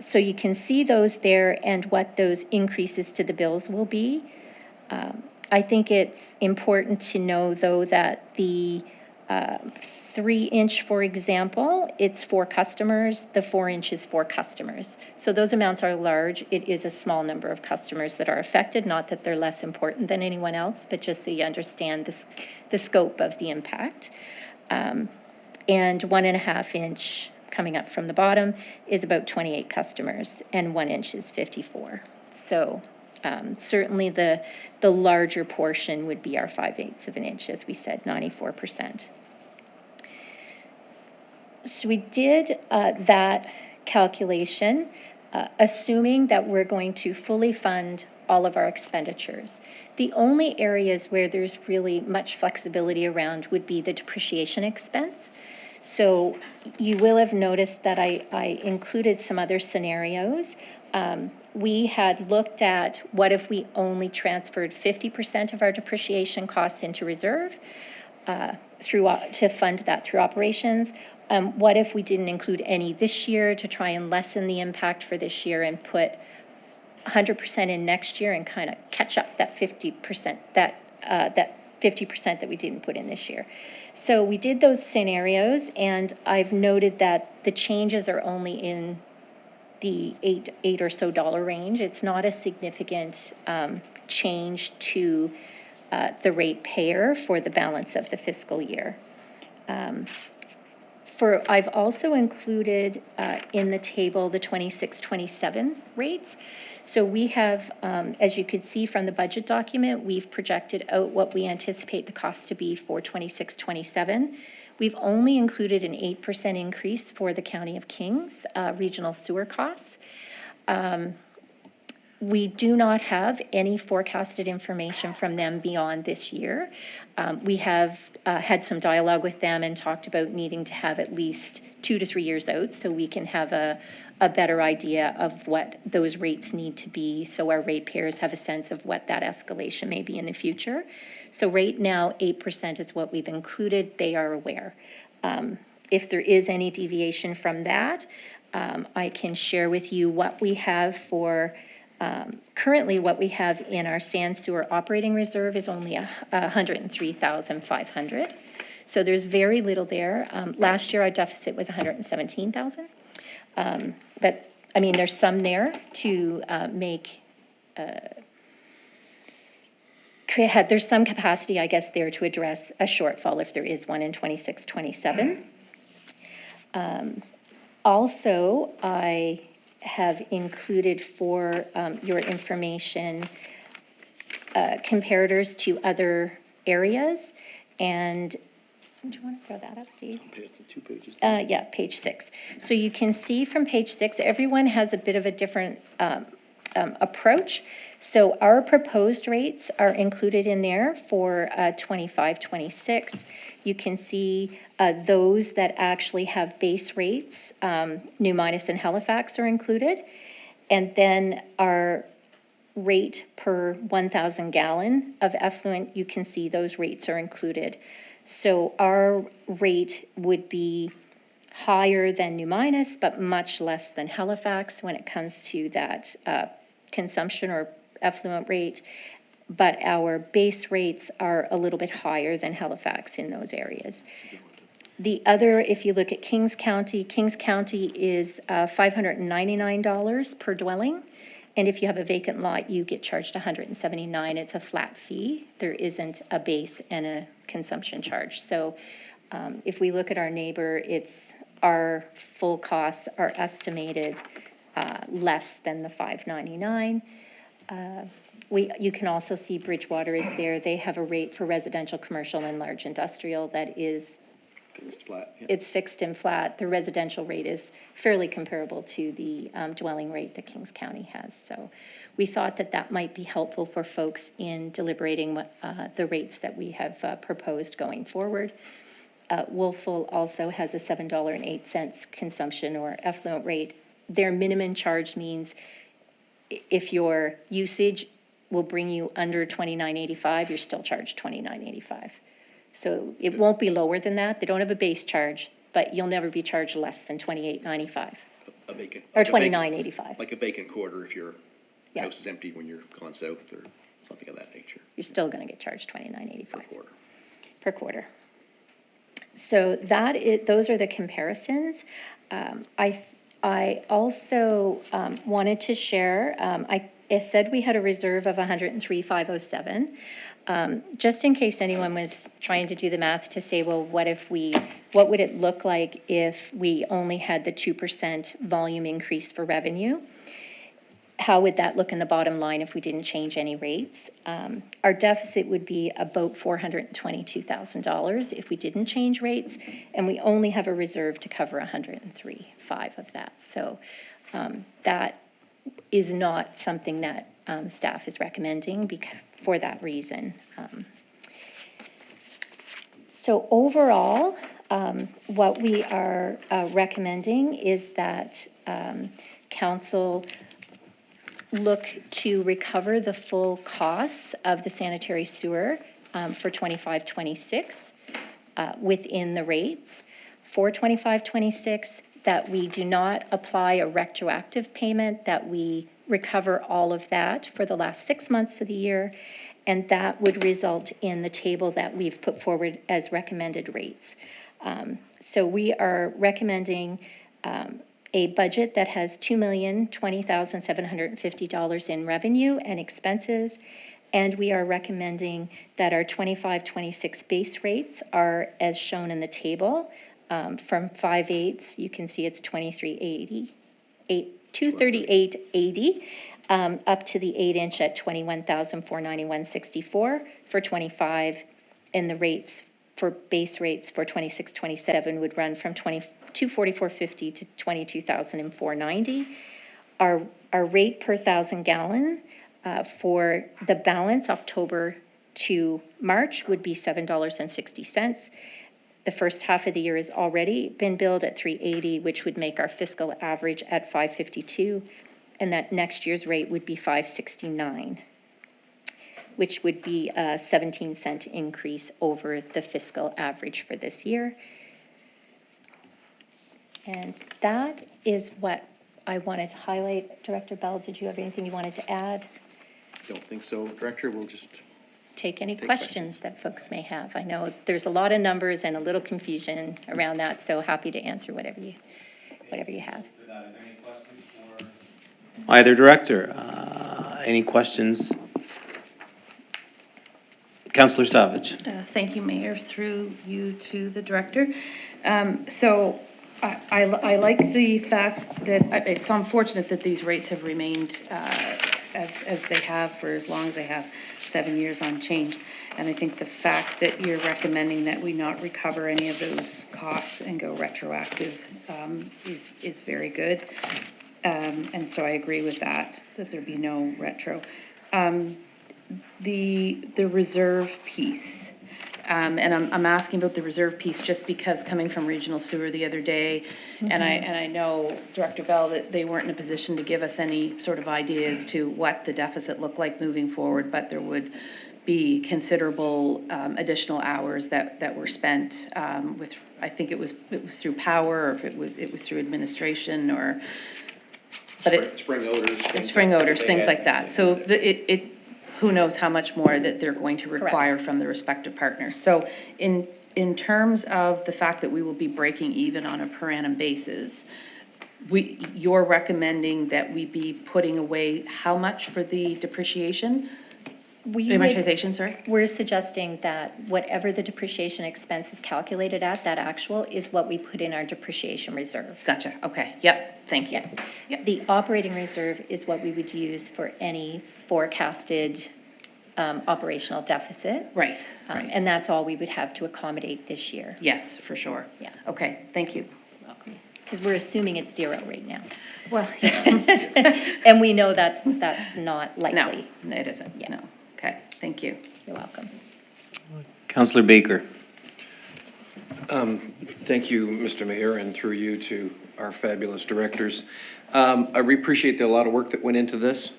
So you can see those there and what those increases to the bills will be. I think it's important to know, though, that the 3-inch, for example, it's for customers, the 4-inch is for customers. So those amounts are large. It is a small number of customers that are affected, not that they're less important than anyone else, but just so you understand the scope of the impact. And 1.5-inch coming up from the bottom is about 28 customers, and 1 inch is 54. So certainly the larger portion would be our 5/8 of an inch, as we said, 94%. So we did that calculation, assuming that we're going to fully fund all of our expenditures. The only areas where there's really much flexibility around would be the depreciation expense. So you will have noticed that I included some other scenarios. We had looked at what if we only transferred 50% of our depreciation costs into reserve to fund that through operations. What if we didn't include any this year to try and lessen the impact for this year and put 100% in next year and kind of catch up that 50%, that 50% that we didn't put in this year. So we did those scenarios, and I've noted that the changes are only in the $8 or so range. It's not a significant change to the ratepayer for the balance of the fiscal year. I've also included in the table the 26-27 rates. So we have, as you could see from the budget document, we've projected out what we anticipate the cost to be for 26-27. We've only included an 8% increase for the County of Kings regional sewer costs. We do not have any forecasted information from them beyond this year. We have had some dialogue with them and talked about needing to have at least 2 to 3 years out so we can have a better idea of what those rates need to be, so our ratepayers have a sense of what that escalation may be in the future. So right now, 8% is what we've included. They are aware. If there is any deviation from that, I can share with you what we have for currently what we have in our sand sewer operating reserve is only $103,500. So there's very little there. Last year our deficit was $117,000. But I mean, there's some there to make, there's some capacity, I guess, there to address a shortfall if there is one in 26-27. Also, I have included for your information comparators to other areas, and Did you want to throw that up, Dave? It's the 2 pages. Yeah, page 6. So you can see from page 6, everyone has a bit of a different approach. So our proposed rates are included in there for 25, 26. You can see those that actually have base rates, New Midas and Halifax are included. And then our rate per 1,000 gallon of effluent, you can see those rates are included. So our rate would be higher than New Midas, but much less than Halifax when it comes to that consumption or effluent rate. But our base rates are a little bit higher than Halifax in those areas. The other, if you look at Kings County is $599 per dwelling. And if you have a vacant lot, you get charged $179. It's a flat fee. There isn't a base and a consumption charge. So if we look at our neighbor, our full costs are estimated less than the $599. You can also see Bridgewater is there. They have a rate for residential, commercial, and large industrial that is Fixed flat. Yeah. it's fixed and flat. The residential rate is fairly comparable to the dwelling rate that Kings County has. So we thought that that might be helpful for folks in deliberating the rates that we have proposed going forward. Wolfville also has a $7.08 consumption or effluent rate. Their minimum charge means if your usage will bring you under $29.85, you're still charged $29.85. So it won't be lower than that. They don't have a base charge, but you'll never be charged less than $28.95 A vacant. or like a vacant- $29.85. Like a vacant quarter if your Yeah. house is empty when you're gone south or something of that nature. You're still going to get charged $29.85 Quarter. per quarter. So those are the comparisons. I also wanted to share, I said we had a reserve of $103,507. Just in case anyone was trying to do the math to say, well, what would it look like if we only had the 2% volume increase for revenue? How would that look in the bottom line if we didn't change any rates? Our deficit would be about $422,000 if we didn't change rates, and we only have a reserve to cover $103,500 of that. So that is not something that staff is recommending for that reason. So overall, what we are recommending is that council look to recover the full costs of the sanitary sewer for 25-26 within the rates. For 25-26, that we do not apply a retroactive payment, that we recover all of that for the last 6 months of the year, and that would result in the table that we've put forward as recommended rates. So we are recommending a budget that has $2,020,750 in revenue and expenses, and we are recommending that our 25-26 base rates are as shown in the table. From 5/8, you can see it's 238.80, up to the 8-inch at $21,491.64 for 25, and the rates for base rates for 26-27 would run from $244.50 to $22,490. Our rate per 1,000 gallon for the balance October to March would be $7.60. The first half of the year has already been billed at $3.80, which would make our fiscal average at $5.52, and that next year's rate would be $5.69, which would be a 17-cent increase over the fiscal average for this year. And that is what I wanted to highlight. Director Bell, did you have anything you wanted to add? Don't think so, Director. We'll just Take any Take questions that folks may have. I know there's a lot of numbers and a little confusion around that, so happy to answer whatever you have. Either director, any questions? Councillor Savage. Thank you, Mayor, through you to the director. So I like the fact that it's unfortunate that these rates have remained as they have for as long as they have. 7 years unchanged. And I think the fact that you're recommending that we not recover any of those costs and go retroactive is very good. And so I agree with that there be no retro. The reserve piece, and I'm asking about the reserve piece just because coming from regional sewer the other day, and I know Director Bell that they weren't in a position to give us any sort of idea as to what the deficit looked like moving forward, but there would be considerable additional hours that were spent with, I think it was through power, or if it was through administration, or but Spring odors. spring odors, things like that. So who knows how much more that they're going to require Correct. from the respective partners. So in terms of the fact that we will be breaking even on a per annum basis, you're recommending that we be putting away how much for the depreciation? Amortization, sorry? We're suggesting that whatever the depreciation expense is calculated at, that actual, is what we put in our depreciation reserve. Gotcha, okay, yep, thank you. Yes. Yep. The operating reserve is what we would use for any forecasted operational deficit. Right, right. And that's all we would have to accommodate this year. Yes, for sure. Yeah. Okay, thank you. Because we're assuming it's zero right now. Well, And we know that's not no, likely. it isn't, Yeah. no. Okay, thank you. You're welcome. Councillor Baker. Thank you, Mr. Mayor, and through you to our fabulous directors. I appreciate a lot of work that went into this.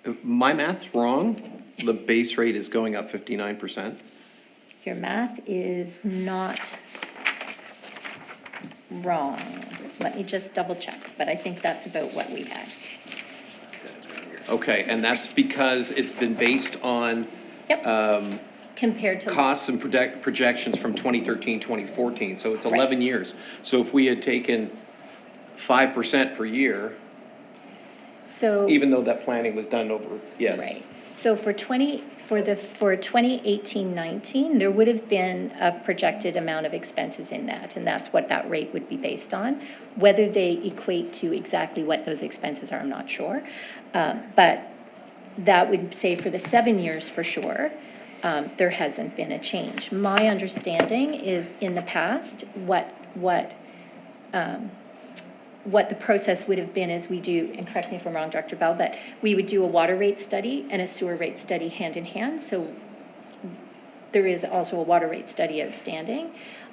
If my math's wrong, the base rate is going up 59%. Your math is not wrong. Let me just double check, but I think that's about what we had. Okay, and that's because it's been based on Yep. Compared to. costs and projections from 2013, 2014, so it's Right. 11 years. So if we had taken 5% per year, So. even though that planning was done over, yes. Right. So for 2018-19, there would have been a projected amount of expenses in that, and that's what that rate would be based on. Whether they equate to exactly what those expenses are, I'm not sure. But that would say for the 7 years for sure, there hasn't been a change. My understanding is in the past, what the process would have been is we do, and correct me if I'm wrong, Director Bell, but we would do a water rate study and a sewer rate study hand in hand. So there is also a water rate study outstanding.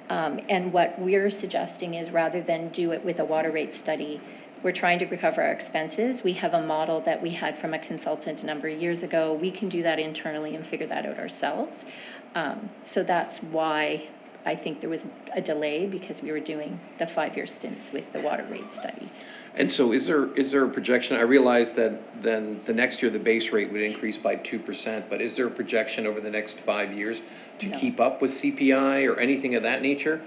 And what we're suggesting is rather than do it with a water rate study, we're trying to recover our expenses. We have a model that we had from a consultant a number of years ago. We can do that internally and figure that out ourselves. So that's why I think there was a delay, because we were doing the 5-year stints with the water rate studies. And so is there a projection? I realize that then the next year the base rate would increase by 2%, but is there a projection over the next 5 years to No. keep up with CPI or anything of that nature?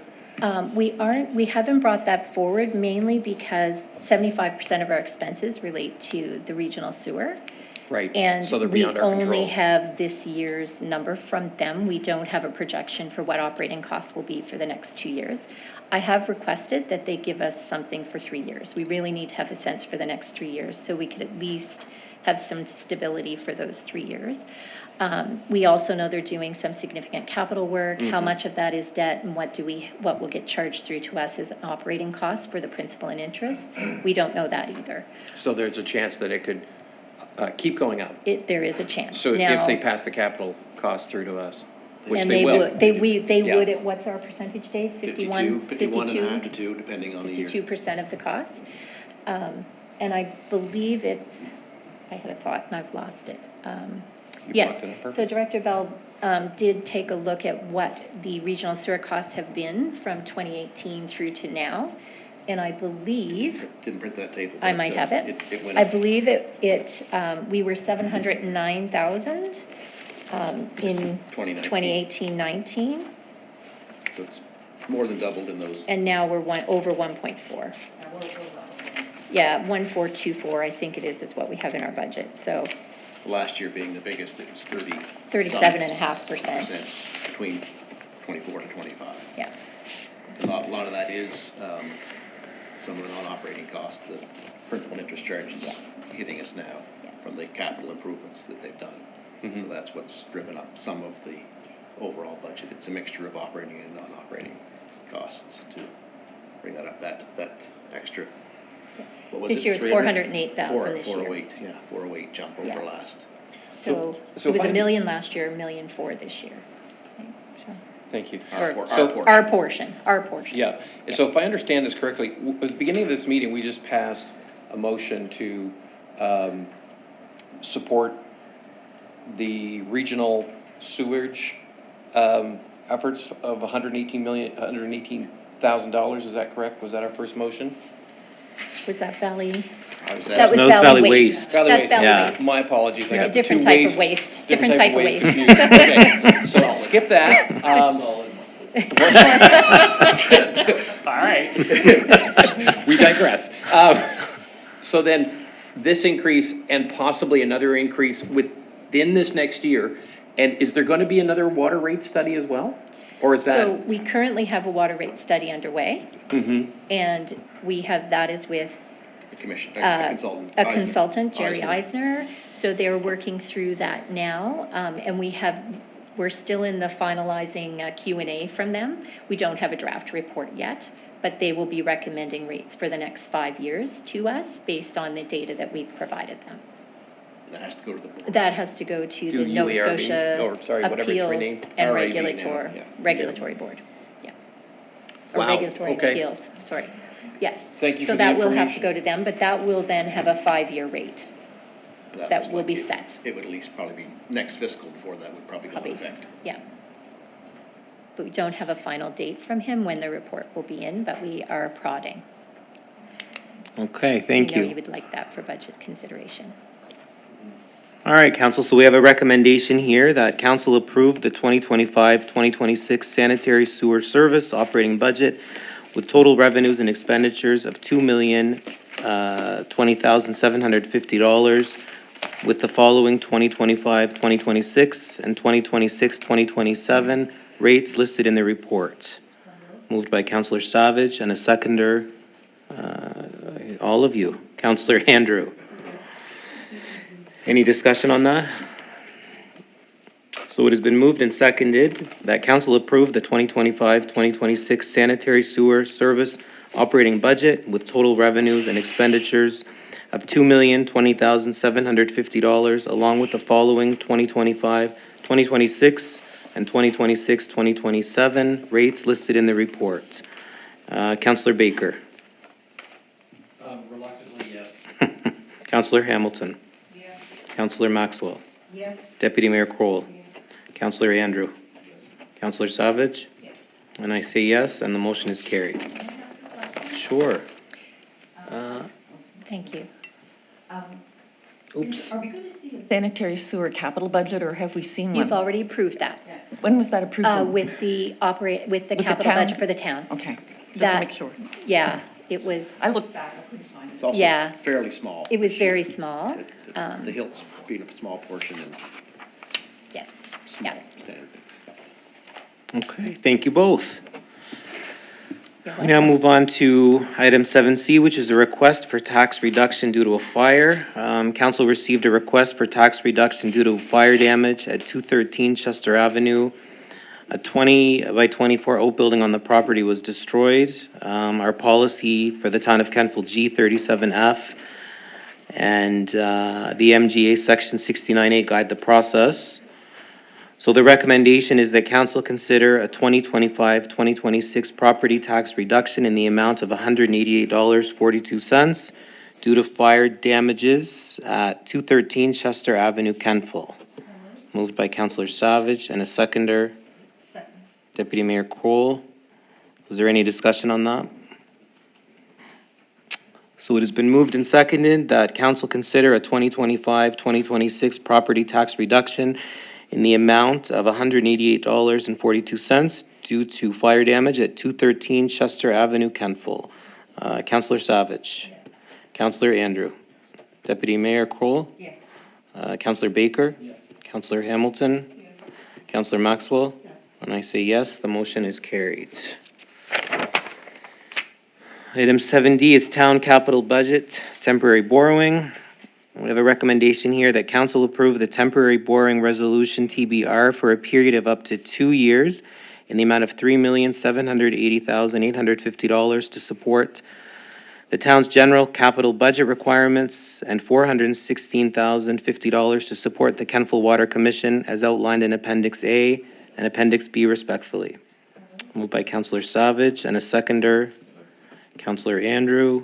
We haven't brought that forward mainly because 75% of our expenses relate to the regional sewer. Right, And so they're we beyond our only control. have this year's number from them. We don't have a projection for what operating costs will be for the next 2 years. I have requested that they give us something for 3 years. We really need to have a sense for the next 3 years, so we could at least have some stability for those 3 years. We also know they're doing some significant capital work. How much of that is debt, and what will get charged through to us as operating costs for the principal and interest? We don't know that either. So there's a chance that it could keep going up. There is a chance. So if Now- they pass the capital cost through to us, which And they will. would, they Yeah. would, what's our percentage, Dave? 51 51.5 to 2, depending on the year. 52% of the cost. And I believe it's, I had a thought and I've lost it. You Yes, blocked it on so purpose. Director Bell did take a look at what the regional sewer costs have been from 2018 through to now. And I believe, Didn't print that table. I but, might have it. It went I up. believe we were 709,000 in 2019. 2018-19. So it's more than doubled in those. And now we're over 1.4. Yeah, 1,424, I think it is what we have in our budget, so Last year being the biggest, it was 37.5%. Between 24 to 25. Yeah. A lot of that is some of the non-operating costs, the principal interest charges hitting us now from the capital improvements that they've done. So that's what's driven up some of the overall budget. It's a mixture of operating and non-operating costs to bring that up, that extra. What was This it, year's 300? 408,000 this year. 408, yeah, 408 jump over Yeah. last. So so it was if I- $1 million last year, $1.4 million this year. So- Thank you. Or Our portion. Our portion. Yeah, and so if I understand this correctly, at the beginning of this meeting, we just passed a motion to support the regional sewage efforts of $118,000, is that correct? Was that our first motion? Was that Valley? How's That was No, it's Valley Valley Waste. Waste. Valley That's Waste. Valley Yeah. Waste. My apologies, I A got the different two type of waste. waste. Different type of waste. confused. Okay, so skip that. All right. We digress. So then, this increase and possibly another increase within this next year, and is there gonna be another water rate study as well? Or is that? So we currently have a water rate study underway. And we have, that is with The commission, a consultant. consultant, Jerry Eisner. Eisner. So they're working through that now. And we're still in the finalizing Q&A from them. We don't have a draft report yet, but they will be recommending rates for the next 5 years to us based on the data that we've provided them. That has to go to the board. That has to go to the To Nova UARB, Scotia or sorry, whatever it's Appeals renamed. and RAB now, Regulatory, yeah. Regulatory Board, yeah. Or Wow, Regulatory and okay. Appeals, sorry, yes. Thank you for the So that will have to information. go to them, but that will then have a 5-year rate. That was will like be it- set. It would at least probably be next fiscal before that would probably go into Probably, effect. yeah. But we don't have a final date from him when the report will be in, but we are prodding. Okay, thank We know you you. would like that for budget consideration. All right, council, so we have a recommendation here that council approve the 2025-2026 sanitary sewer service operating budget with total revenues and expenditures of $2,020,750 with the following 2025-2026 and 2026-2027 rates listed in the report. Moved by Councillor Savage and a seconder, all of you. Councillor Andrew. Any discussion on that? So it has been moved and seconded that council approve the 2025-2026 sanitary sewer service operating budget with total revenues and expenditures of $2,020,750 along with the following 2025-2026 and 2026-2027 rates listed in the report. Councillor Baker. Reluctantly, yes. Councillor Hamilton. Councillor Maxwell. Yes. Deputy Mayor Kroll. Councillor Andrew. Councillor Savage. Yes. And I say yes, and the motion is carried. Sure. Thank you. Oops. Are we going to see a sanitary sewer capital budget, or have we seen one? You've already approved that, When was that approved? with the With the capital town? budget for the town. Okay, just to That- make sure. Yeah, it was, I looked back, I couldn't find it. It's also Yeah. fairly small. it was very small. The Hills being a small portion and Yes, small yeah. standard things. Okay, thank you both. You're We now move on to item 7C, which is a request for tax reduction due to a fire. Council received a request for tax reduction due to fire damage at 213 Chester Avenue. A 20 by 24 outbuilding on the property was destroyed. Our policy for the town of Kentville G37F and the MGA Section 69A guide the process. So the recommendation is that council consider a 2025-2026 property tax reduction in the amount of $188.42 due to fire damages at 213 Chester Avenue, Kentville. Moved by Councillor Savage and a seconder. Deputy Mayor Kroll. Was there any discussion on that? So it has been moved and seconded that council consider a 2025-2026 property tax reduction in the amount of $188.42 due to fire damage at 213 Chester Avenue, Kentville. Councillor Savage. Councillor Andrew. Deputy Mayor Kroll. Yes. Councillor Baker. Yes. Councillor Hamilton. Yes. Councillor Maxwell. Yes. When I say yes, the motion is carried. Item 7D is Town Capital Budget, Temporary Borrowing. We have a recommendation here that council approve the temporary borrowing resolution TBR for a period of up to 2 years in the amount of $3,780,850 to support the town's general capital budget requirements and $416,050 to support the Kentville Water Commission as outlined in Appendix A and Appendix B respectfully. Moved by Councillor Savage and a seconder, Councillor Andrew.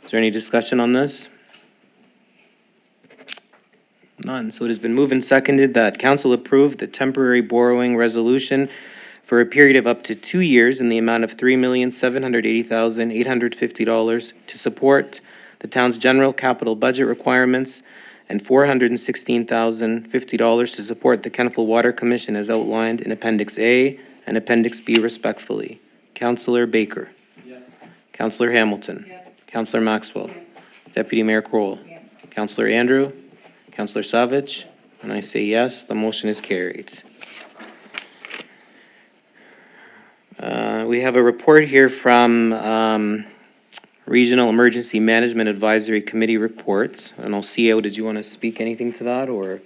Is there any discussion on this? None. So it has been moved and seconded that council approve the temporary borrowing resolution for a period of up to 2 years in the amount of $3,780,850 to support the town's general capital budget requirements and $416,050 to support the Kentville Water Commission as outlined in Appendix A and Appendix B respectfully. Councillor Baker. Yes. Councillor Hamilton. Yes. Councillor Maxwell. Yes. Deputy Mayor Kroll. Yes. Councillor Andrew. Councillor Savage. And I say yes, the motion is carried. We have a report here from Regional Emergency Management Advisory Committee report. I don't know, CEO, did you want to speak anything to that, or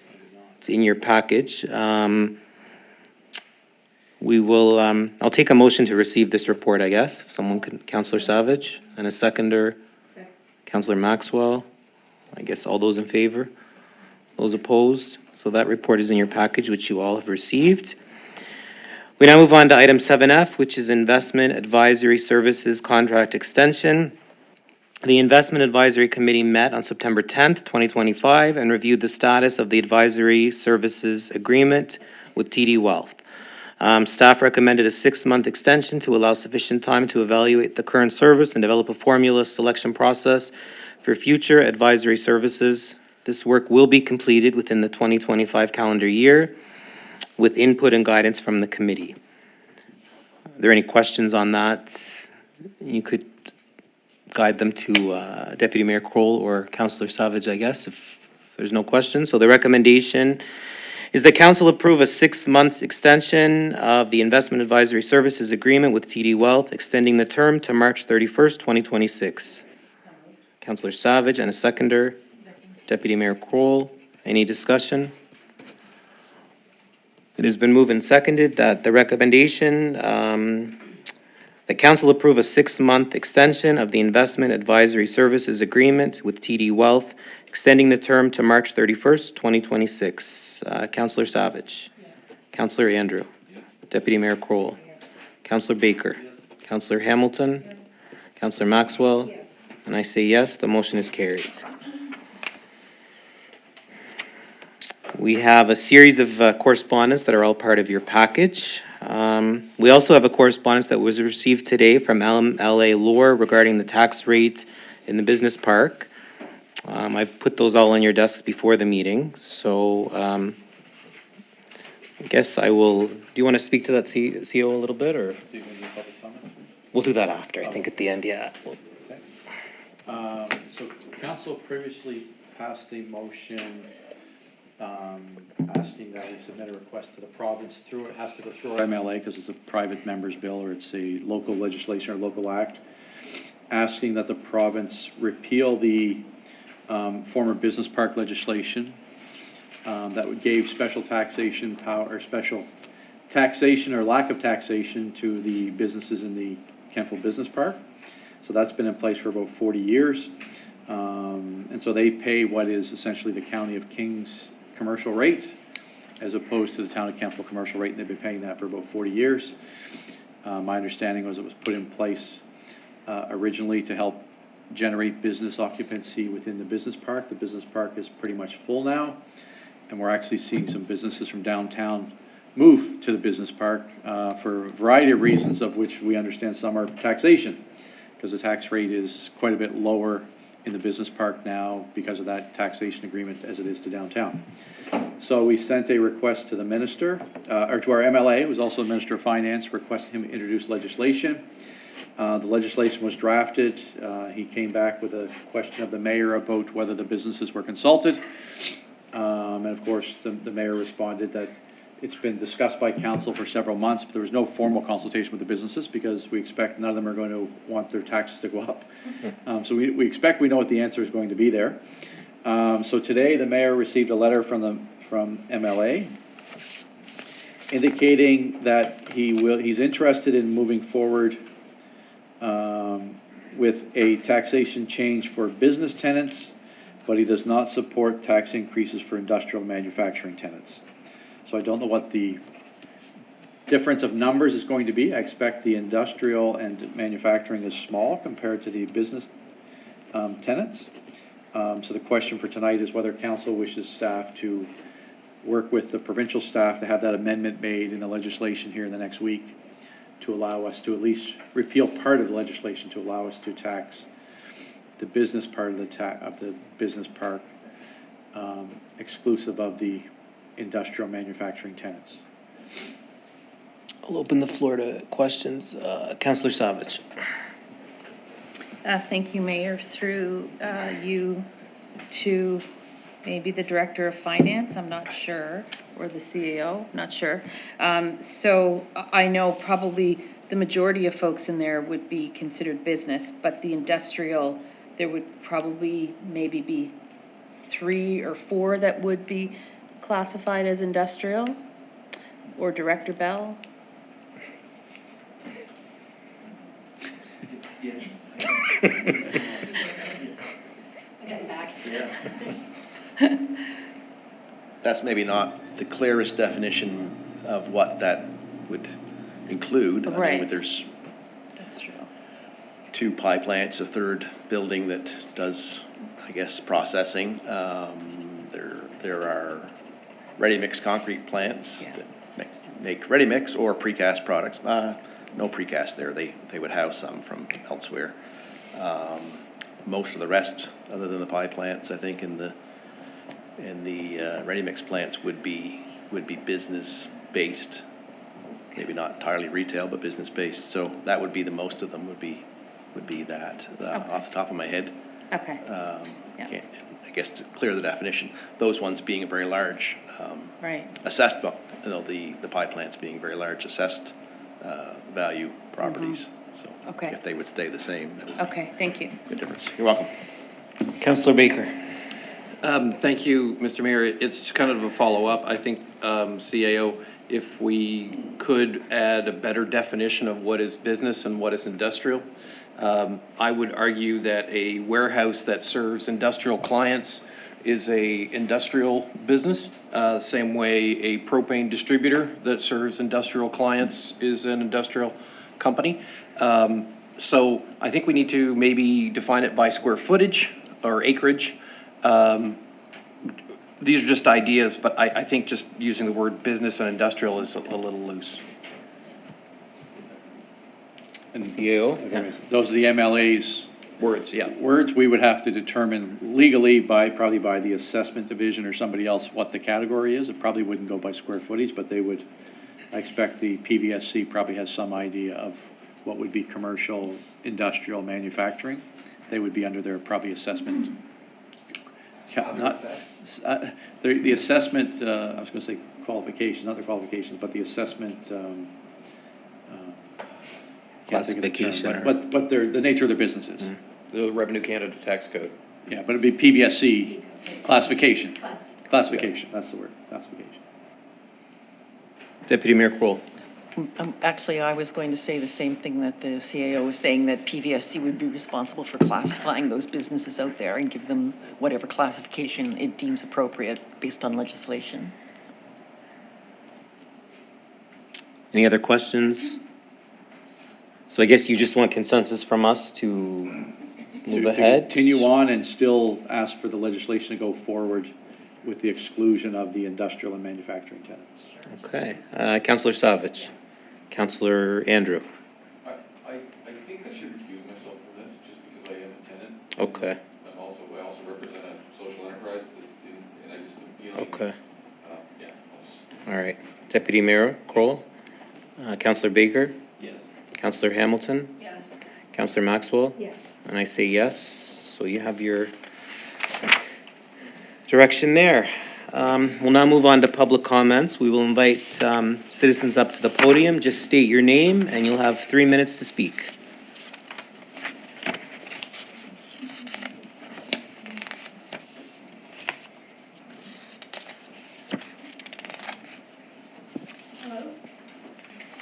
it's in your package? We will, I'll take a motion to receive this report, I guess. If someone could, Councillor Savage, and a seconder, Councillor Maxwell. I guess all those in favor? Those opposed? So that report is in your package, which you all have received. We now move on to item 7F, which is Investment Advisory Services Contract Extension. The Investment Advisory Committee met on September 10th, 2025, and reviewed the status of the advisory services agreement with TD Wealth. Staff recommended a 6-month extension to allow sufficient time to evaluate the current service and develop a formula selection process for future advisory services. This work will be completed within the 2025 calendar year with input and guidance from the committee. Are there any questions on that? You could guide them to Deputy Mayor Kroll or Councillor Savage, I guess, if there's no questions. So the recommendation is that council approve a 6-month extension of the Investment Advisory Services Agreement with TD Wealth, extending the term to March 31st, 2026. Councillor Savage and a seconder. Deputy Mayor Kroll, any discussion? It has been moved and seconded that the recommendation that council approve a 6-month extension of the Investment Advisory Services Agreement with TD Wealth, extending the term to March 31st, 2026. Councillor Savage. Yes. Councillor Andrew. Yes. Deputy Mayor Kroll. Yes. Councillor Baker. Yes. Councillor Hamilton. Yes. Councillor Maxwell. Yes. And I say yes, the motion is carried. We have a series of correspondence that are all part of your package. We also have a correspondence that was received today from LA Lore regarding the tax rate in the business park. I put those all on your desks before the meeting, so I guess I will, do you want to speak to that CEO a little bit, or? Do you want to do public comments? We'll do that after, I think at the end, yeah. Okay. So council previously passed a motion asking that we submit a request to the province through, it has to go through our MLA because it's a private member's bill or it's a local legislation or local act, asking that the province repeal the former business park legislation that would give special taxation power, or special taxation or lack of taxation to the businesses in the Kentville Business Park. So that's been in place for about 40 years. And so they pay what is essentially the County of Kings commercial rate, as opposed to the Town of Kentville commercial rate, and they've been paying that for about 40 years. My understanding was it was put in place originally to help generate business occupancy within the business park. The business park is pretty much full now, and we're actually seeing some businesses from downtown move to the business park for a variety of reasons, of which we understand some are taxation, because the tax rate is quite a bit lower in the business park now because of that taxation agreement as it is to downtown. So we sent a request to the minister, or to our MLA, who was also the Minister of Finance, requesting him to introduce legislation. The legislation was drafted. He came back with a question of the mayor about whether the businesses were consulted. And of course, the mayor responded that It's been discussed by council for several months, but there was no formal consultation with the businesses because we expect none of them are going to want their taxes to go up. So we expect we know what the answer is going to be there. So today, the mayor received a letter from MLA indicating that he's interested in moving forward with a taxation change for business tenants, but he does not support tax increases for industrial manufacturing tenants. So I don't know what the difference of numbers is going to be. I expect the industrial and manufacturing is small compared to the business tenants. So the question for tonight is whether council wishes staff to work with the provincial staff to have that amendment made in the legislation here in the next week to allow us to at least repeal part of the legislation to allow us to tax the business part of the business park exclusive of the industrial manufacturing tenants. I'll open the floor to questions. Councillor Savage. Thank you, Mayor. Through you to maybe the Director of Finance, I'm not sure, or the CAO, not sure. So I know probably the majority of folks in there would be considered business, but the industrial, there would probably maybe be 3 or 4 that would be classified as industrial, or Director Bell? That's maybe not the clearest definition of what that would include. Right. I mean, there's That's true. 2 pie plants, a 3rd building that does, I guess, processing. There are ready-mix concrete plants that make ready-mix or precast products. No precast there. They would house some from elsewhere. Most of the rest, other than the pie plants, I think, in the ready-mix plants would be business-based. Maybe not entirely retail, but business-based. So that would be the most of them would be that off the top of my head. Okay. I guess to clear the definition, those ones being a very large Right. assessed, the pie plants being very large assessed value properties. So Okay. if they would stay the same, that would Okay, thank you. be a good difference. You're welcome. Councillor Baker. Thank you, Mr. Mayor. It's kind of a follow-up. I think, CAO, if we could add a better definition of what is business and what is industrial. I would argue that a warehouse that serves industrial clients is a industrial business. Same way a propane distributor that serves industrial clients is an industrial company. So I think we need to maybe define it by square footage or acreage. These are just ideas, but I think just using the word business and industrial is a little loose. And those are the MLA's words, yeah. Words. We would have to determine legally probably by the assessment division or somebody else what the category is. It probably wouldn't go by square footage, but they would, I expect the PVSC probably has some idea of what would be commercial, industrial, manufacturing. They would be under their probably assessment. The assessment, I was going to say qualifications, not the qualifications, but the assessment. Classification. But the nature of their businesses. The Revenue Canada Tax Code. Yeah, but it'd be PVSC classification. Classification, that's the word, classification. Deputy Mayor Kroll. Actually, I was going to say the same thing that the CAO was saying, that PVSC would be responsible for classifying those businesses out there and give them whatever classification it deems appropriate based on legislation. Any other questions? So I guess you just want consensus from us to move ahead? To continue on and still ask for the legislation to go forward with the exclusion of the industrial and manufacturing tenants. Okay. Councillor Savage. Councillor Andrew. I think I should recuse myself from this just because I am a tenant. Okay. I also represent a social enterprise that's and I just feel like. Okay. Yeah. All right. Deputy Mayor Kroll. Councillor Baker. Yes. Councillor Hamilton. Yes. Councillor Maxwell. Yes. And I say yes. So you have your direction there. We'll now move on to public comments. We will invite citizens up to the podium. Just state your name and you'll have 3 minutes to speak.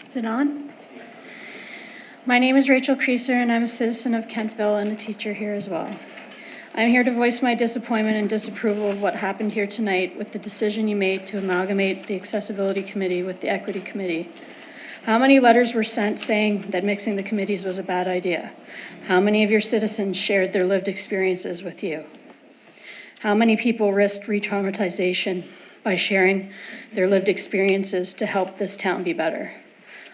Is it on? My name is Rachel Creaser, and I'm a citizen of Kentville and a teacher here as well. I'm here to voice my disappointment and disapproval of what happened here tonight with the decision you made to amalgamate the Accessibility Committee with the Equity Committee. How many letters were sent saying that mixing the committees was a bad idea? How many of your citizens shared their lived experiences with you? How many people risked re-traumatization by sharing their lived experiences to help this town be better?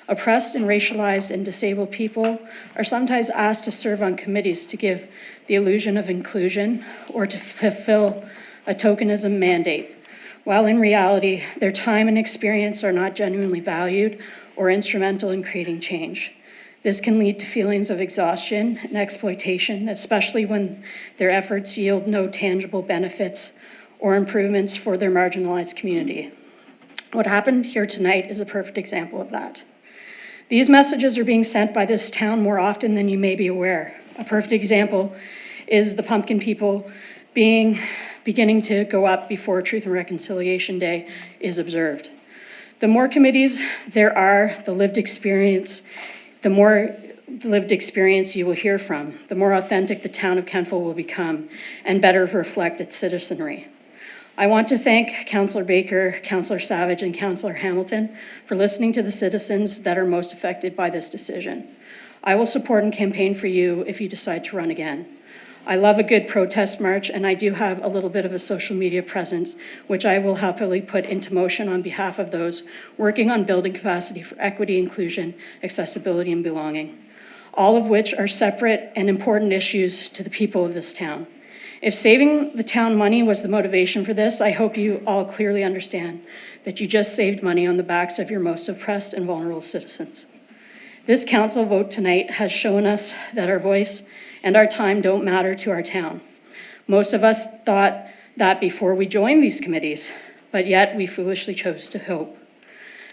Oppressed and racialized and disabled people are sometimes asked to serve on committees to give the illusion of inclusion or to fulfill a tokenism mandate, while in reality, their time and experience are not genuinely valued or instrumental in creating change. This can lead to feelings of exhaustion and exploitation, especially when their efforts yield no tangible benefits or improvements for their marginalized community. What happened here tonight is a perfect example of that. These messages are being sent by this town more often than you may be aware. A perfect example is the pumpkin people beginning to go up before Truth and Reconciliation Day is observed. The more committees there are, the more lived experience you will hear from, the more authentic the town of Kentville will become and better reflect its citizenry. I want to thank Councillor Baker, Councillor Savage, and Councillor Hamilton for listening to the citizens that are most affected by this decision. I will support and campaign for you if you decide to run again. I love a good protest march, and I do have a little bit of a social media presence, which I will happily put into motion on behalf of those working on building capacity for equity, inclusion, accessibility, and belonging, all of which are separate and important issues to the people of this town. If saving the town money was the motivation for this, I hope you all clearly understand that you just saved money on the backs of your most oppressed and vulnerable citizens. This council vote tonight has shown us that our voice and our time don't matter to our town. Most of us thought that before we joined these committees, but yet we foolishly chose to hope.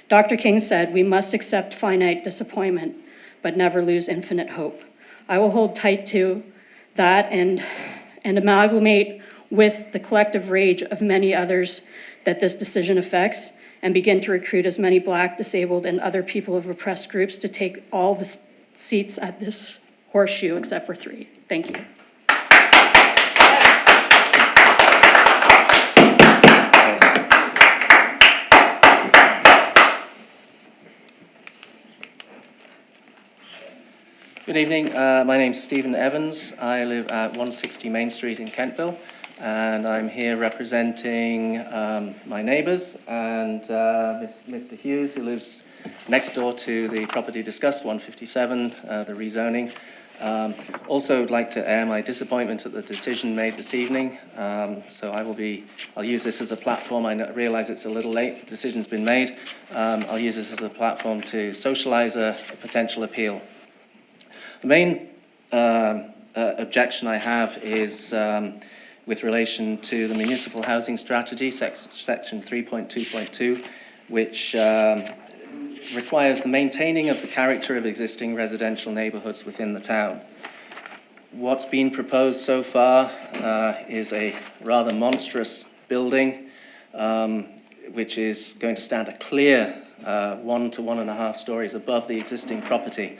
Dr. King said, we must accept finite disappointment, but never lose infinite hope. I will hold tight to that and amalgamate with the collective rage of many others that this decision affects and begin to recruit as many Black, disabled, and other people of oppressed groups to take all the seats at this horseshoe except for 3. Thank you. Good evening. My name's Stephen Evans. I live at 160 Main Street in Kentville, and I'm here representing my neighbours and Mr. Hughes, who lives next door to the property discussed, 157, the rezoning. Also would like to air my disappointment at the decision made this evening. So I'll use this as a platform. I realise it's a little late, the decision's been made. I'll use this as a platform to socialise a potential appeal. The main objection I have is with relation to the municipal housing strategy, section 3.2.2, which requires the maintaining of the character of existing residential neighbourhoods within the town. What's been proposed so far is a rather monstrous building, which is going to stand a clear 1 to 1.5 stories above the existing property.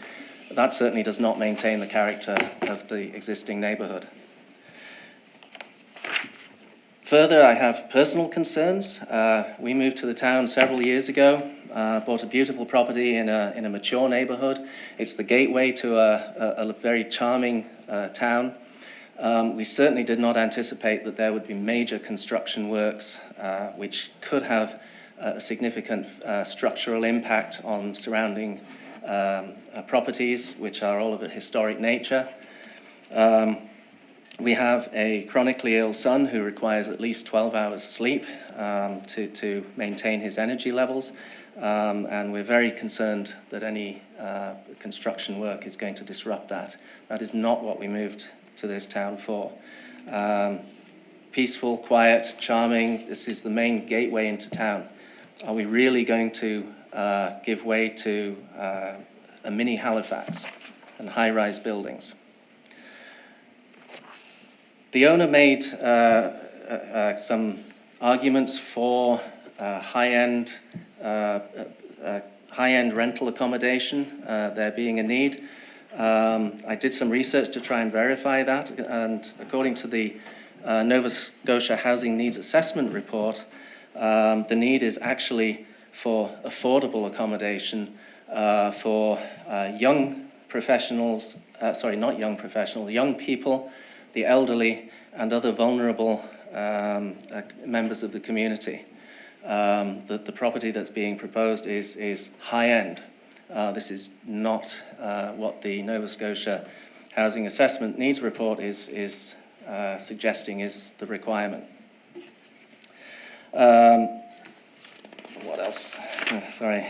That certainly does not maintain the character of the existing neighbourhood. Further, I have personal concerns. We moved to the town several years ago, bought a beautiful property in a mature neighbourhood. It's the gateway to a very charming town. We certainly did not anticipate that there would be major construction works which could have a significant structural impact on surrounding properties, which are all of a historic nature. We have a chronically ill son who requires at least 12 hours sleep to maintain his energy levels, and we're very concerned that any construction work is going to disrupt that. That is not what we moved to this town for. peaceful, quiet, charming. This is the main gateway into town. Are we really going to give way to a mini Halifax and high-rise buildings? The owner made some arguments for high-end rental accommodation, there being a need. I did some research to try and verify that, and according to the Nova Scotia Housing Needs Assessment Report, the need is actually for affordable accommodation for young professionals, young people, the elderly, and other vulnerable members of the community. The property that's being proposed is high-end. This is not what the Nova Scotia Housing Assessment Needs Report is suggesting is the requirement. What else? Sorry.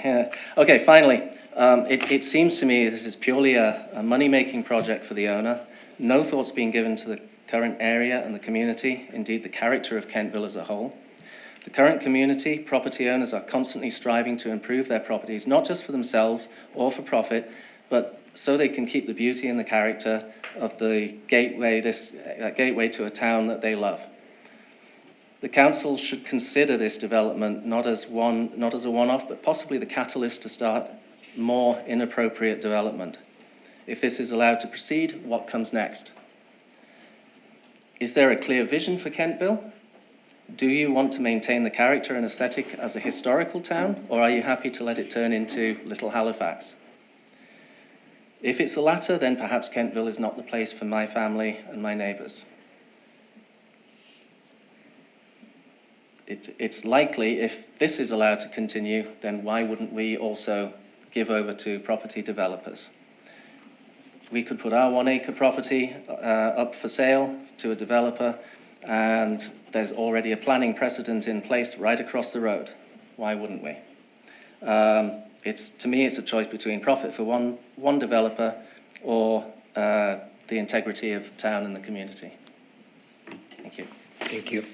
Okay, finally, it seems to me this is purely a money-making project for the owner. No thought's being given to the current area and the community, indeed the character of Kentville as a whole. The current community, property owners, are constantly striving to improve their properties, not just for themselves or for profit, but so they can keep the beauty and the character of the gateway, gateway to a town that they love. The council should consider this development not as a one-off, but possibly the catalyst to start more inappropriate development. If this is allowed to proceed, what comes next? Is there a clear vision for Kentville? Do you want to maintain the character and aesthetic as a historical town, or are you happy to let it turn into Little Halifax? If it's the latter, then perhaps Kentville is not the place for my family and my neighbours. It's likely if this is allowed to continue, then why wouldn't we also give over to property developers? We could put our 1 acre property up for sale to a developer, and there's already a planning precedent in place right across the road. Why wouldn't we? To me, it's a choice between profit for one developer or the integrity of the town and the community. Thank you. Thank you.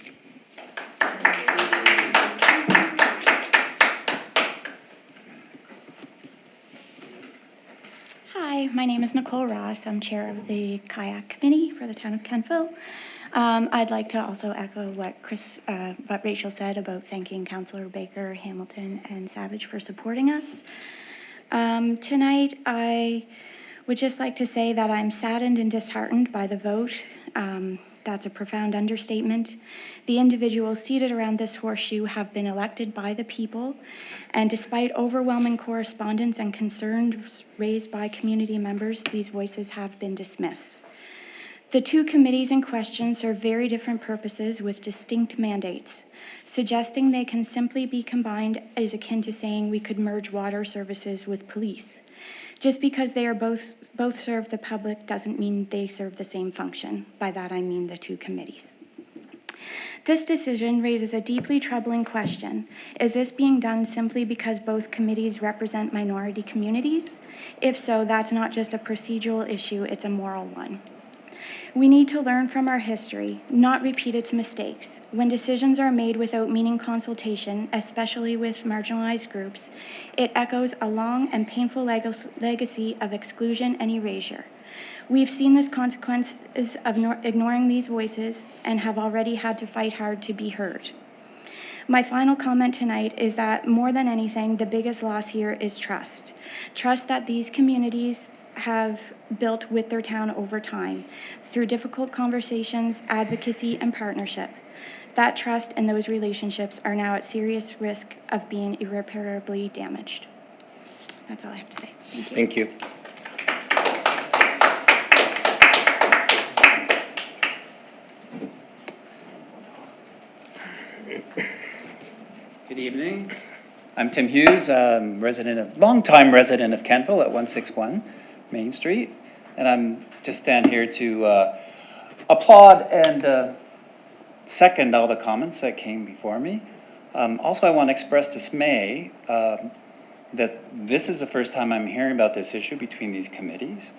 Hi, my name is Nicole Ross. I'm chair of the kayak committee for the town of Kentville. I'd like to also echo what Rachel said about thanking Councillor Baker, Hamilton, and Savage for supporting us. Tonight, I would just like to say that I'm saddened and disheartened by the vote. That's a profound understatement. The individuals seated around this horseshoe have been elected by the people, and despite overwhelming correspondence and concerns raised by community members, these voices have been dismissed. The two committees in question serve very different purposes with distinct mandates. Suggesting they can simply be combined is akin to saying we could merge water services with police. Just because they are both serve the public doesn't mean they serve the same function. By that I mean the two committees. This decision raises a deeply troubling question. Is this being done simply because both committees represent minority communities? If so, that's not just a procedural issue, it's a moral one. We need to learn from our history, not repeat its mistakes. When decisions are made without meaningful consultation, especially with marginalized groups, it echoes a long and painful legacy of exclusion and erasure. We've seen the consequences of ignoring these voices and have already had to fight hard to be heard. My final comment tonight is that more than anything, the biggest loss here is trust. Trust that these communities have built with their town over time through difficult conversations, advocacy, and partnership. That trust and those relationships are now at serious risk of being irreparably damaged. That's all I have to say. Thank you. Thank you. Good evening. I'm Tim Hughes, longtime resident of Kentville at 161 Main Street, and I'm just stand here to applaud and second all the comments that came before me. Also, I want to express dismay that this is the first time I'm hearing about this issue between these committees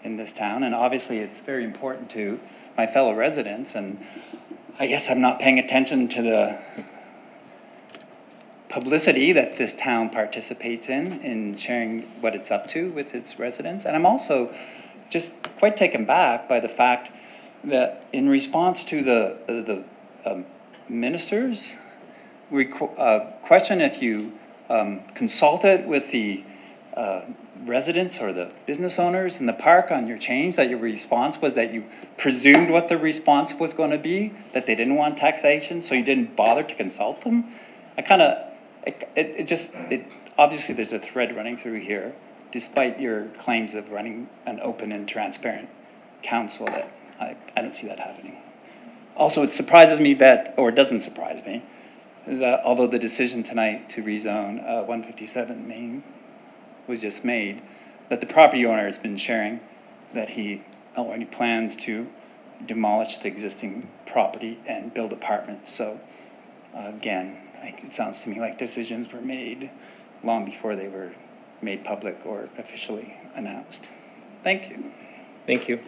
in this town, and obviously it's very important to my fellow residents, and I guess I'm not paying attention to the publicity that this town participates in sharing what it's up to with its residents. And I'm also just quite taken back by the fact that in response to the minister's question, if you consulted with the residents or the business owners in the park on your change, that your response was that you presumed what the response was going to be, that they didn't want taxation, so you didn't bother to consult them. Obviously there's a thread running through here, despite your claims of running an open and transparent council, that I don't see that happening. Also, it surprises me that, or it doesn't surprise me, that although the decision tonight to rezone 157 Main was just made, that the property owner has been sharing that he already plans to demolish the existing property and build apartments. So again, it sounds to me like decisions were made long before they were made public or officially announced. Thank you. Thank you.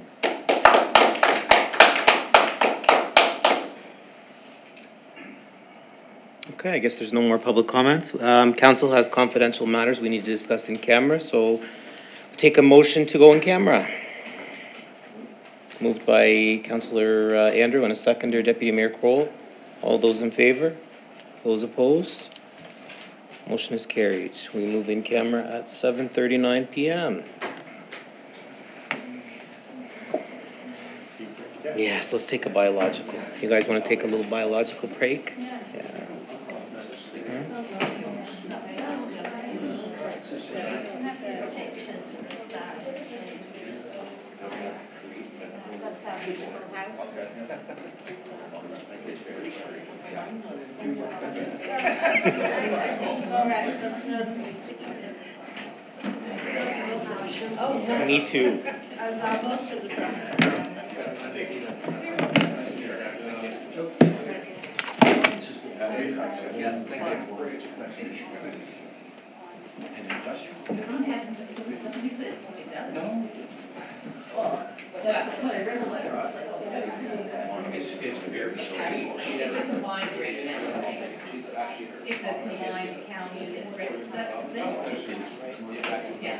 Okay, I guess there's no more public comments. Council has confidential matters we need to discuss in camera, so take a motion to go in camera. Moved by Councillor Andrew and a seconder, Deputy Mayor Kroll. All those in favor? Those opposed? Motion is carried. We move in camera at 7:39 p.m. Yes, let's take a biological. You guys want to take a little biological break? Yes. Yeah. Me too. It's very strange. It's a combined rate now. It's a combined county and rate. That's yeah.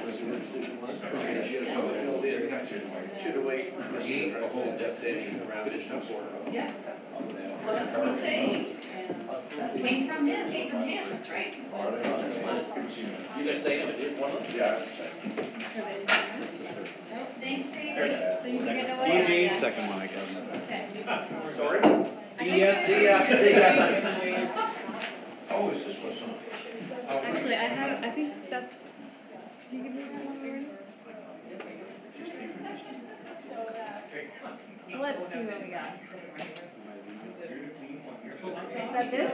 Should have waited, create a whole definition around it. Yeah. Well, that's what I'm saying. Came from him, that's right. You guys stay in it, one of them? Yeah. Thanks, David. So you can get away. Second one, I guess. Okay. Sorry? See ya. Oh, is this what's on? Actually, I think that's, did you give me that one already? Let's see what we got. Is that this?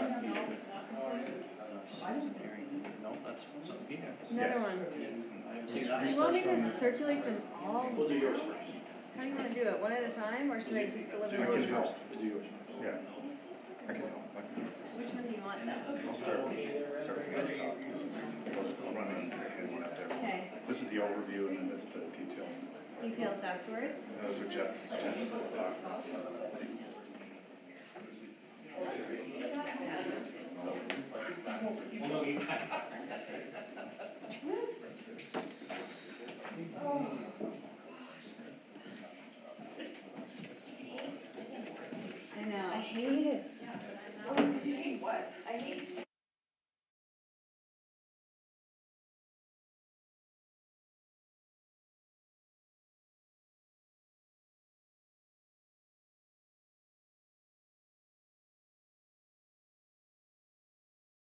Another one. Do you want me to circulate them all? We'll do yours first. How do you want to do it? One at a time, or should I just deliver I them? can help. We'll do yours. Yeah. I can help. Which one do you want then? I'll start with the top. I'll run and hand one up there. Okay. This is the overview and then that's the details. Details afterwards? Those are Jeff. I know. I hate it. I hate what? I hate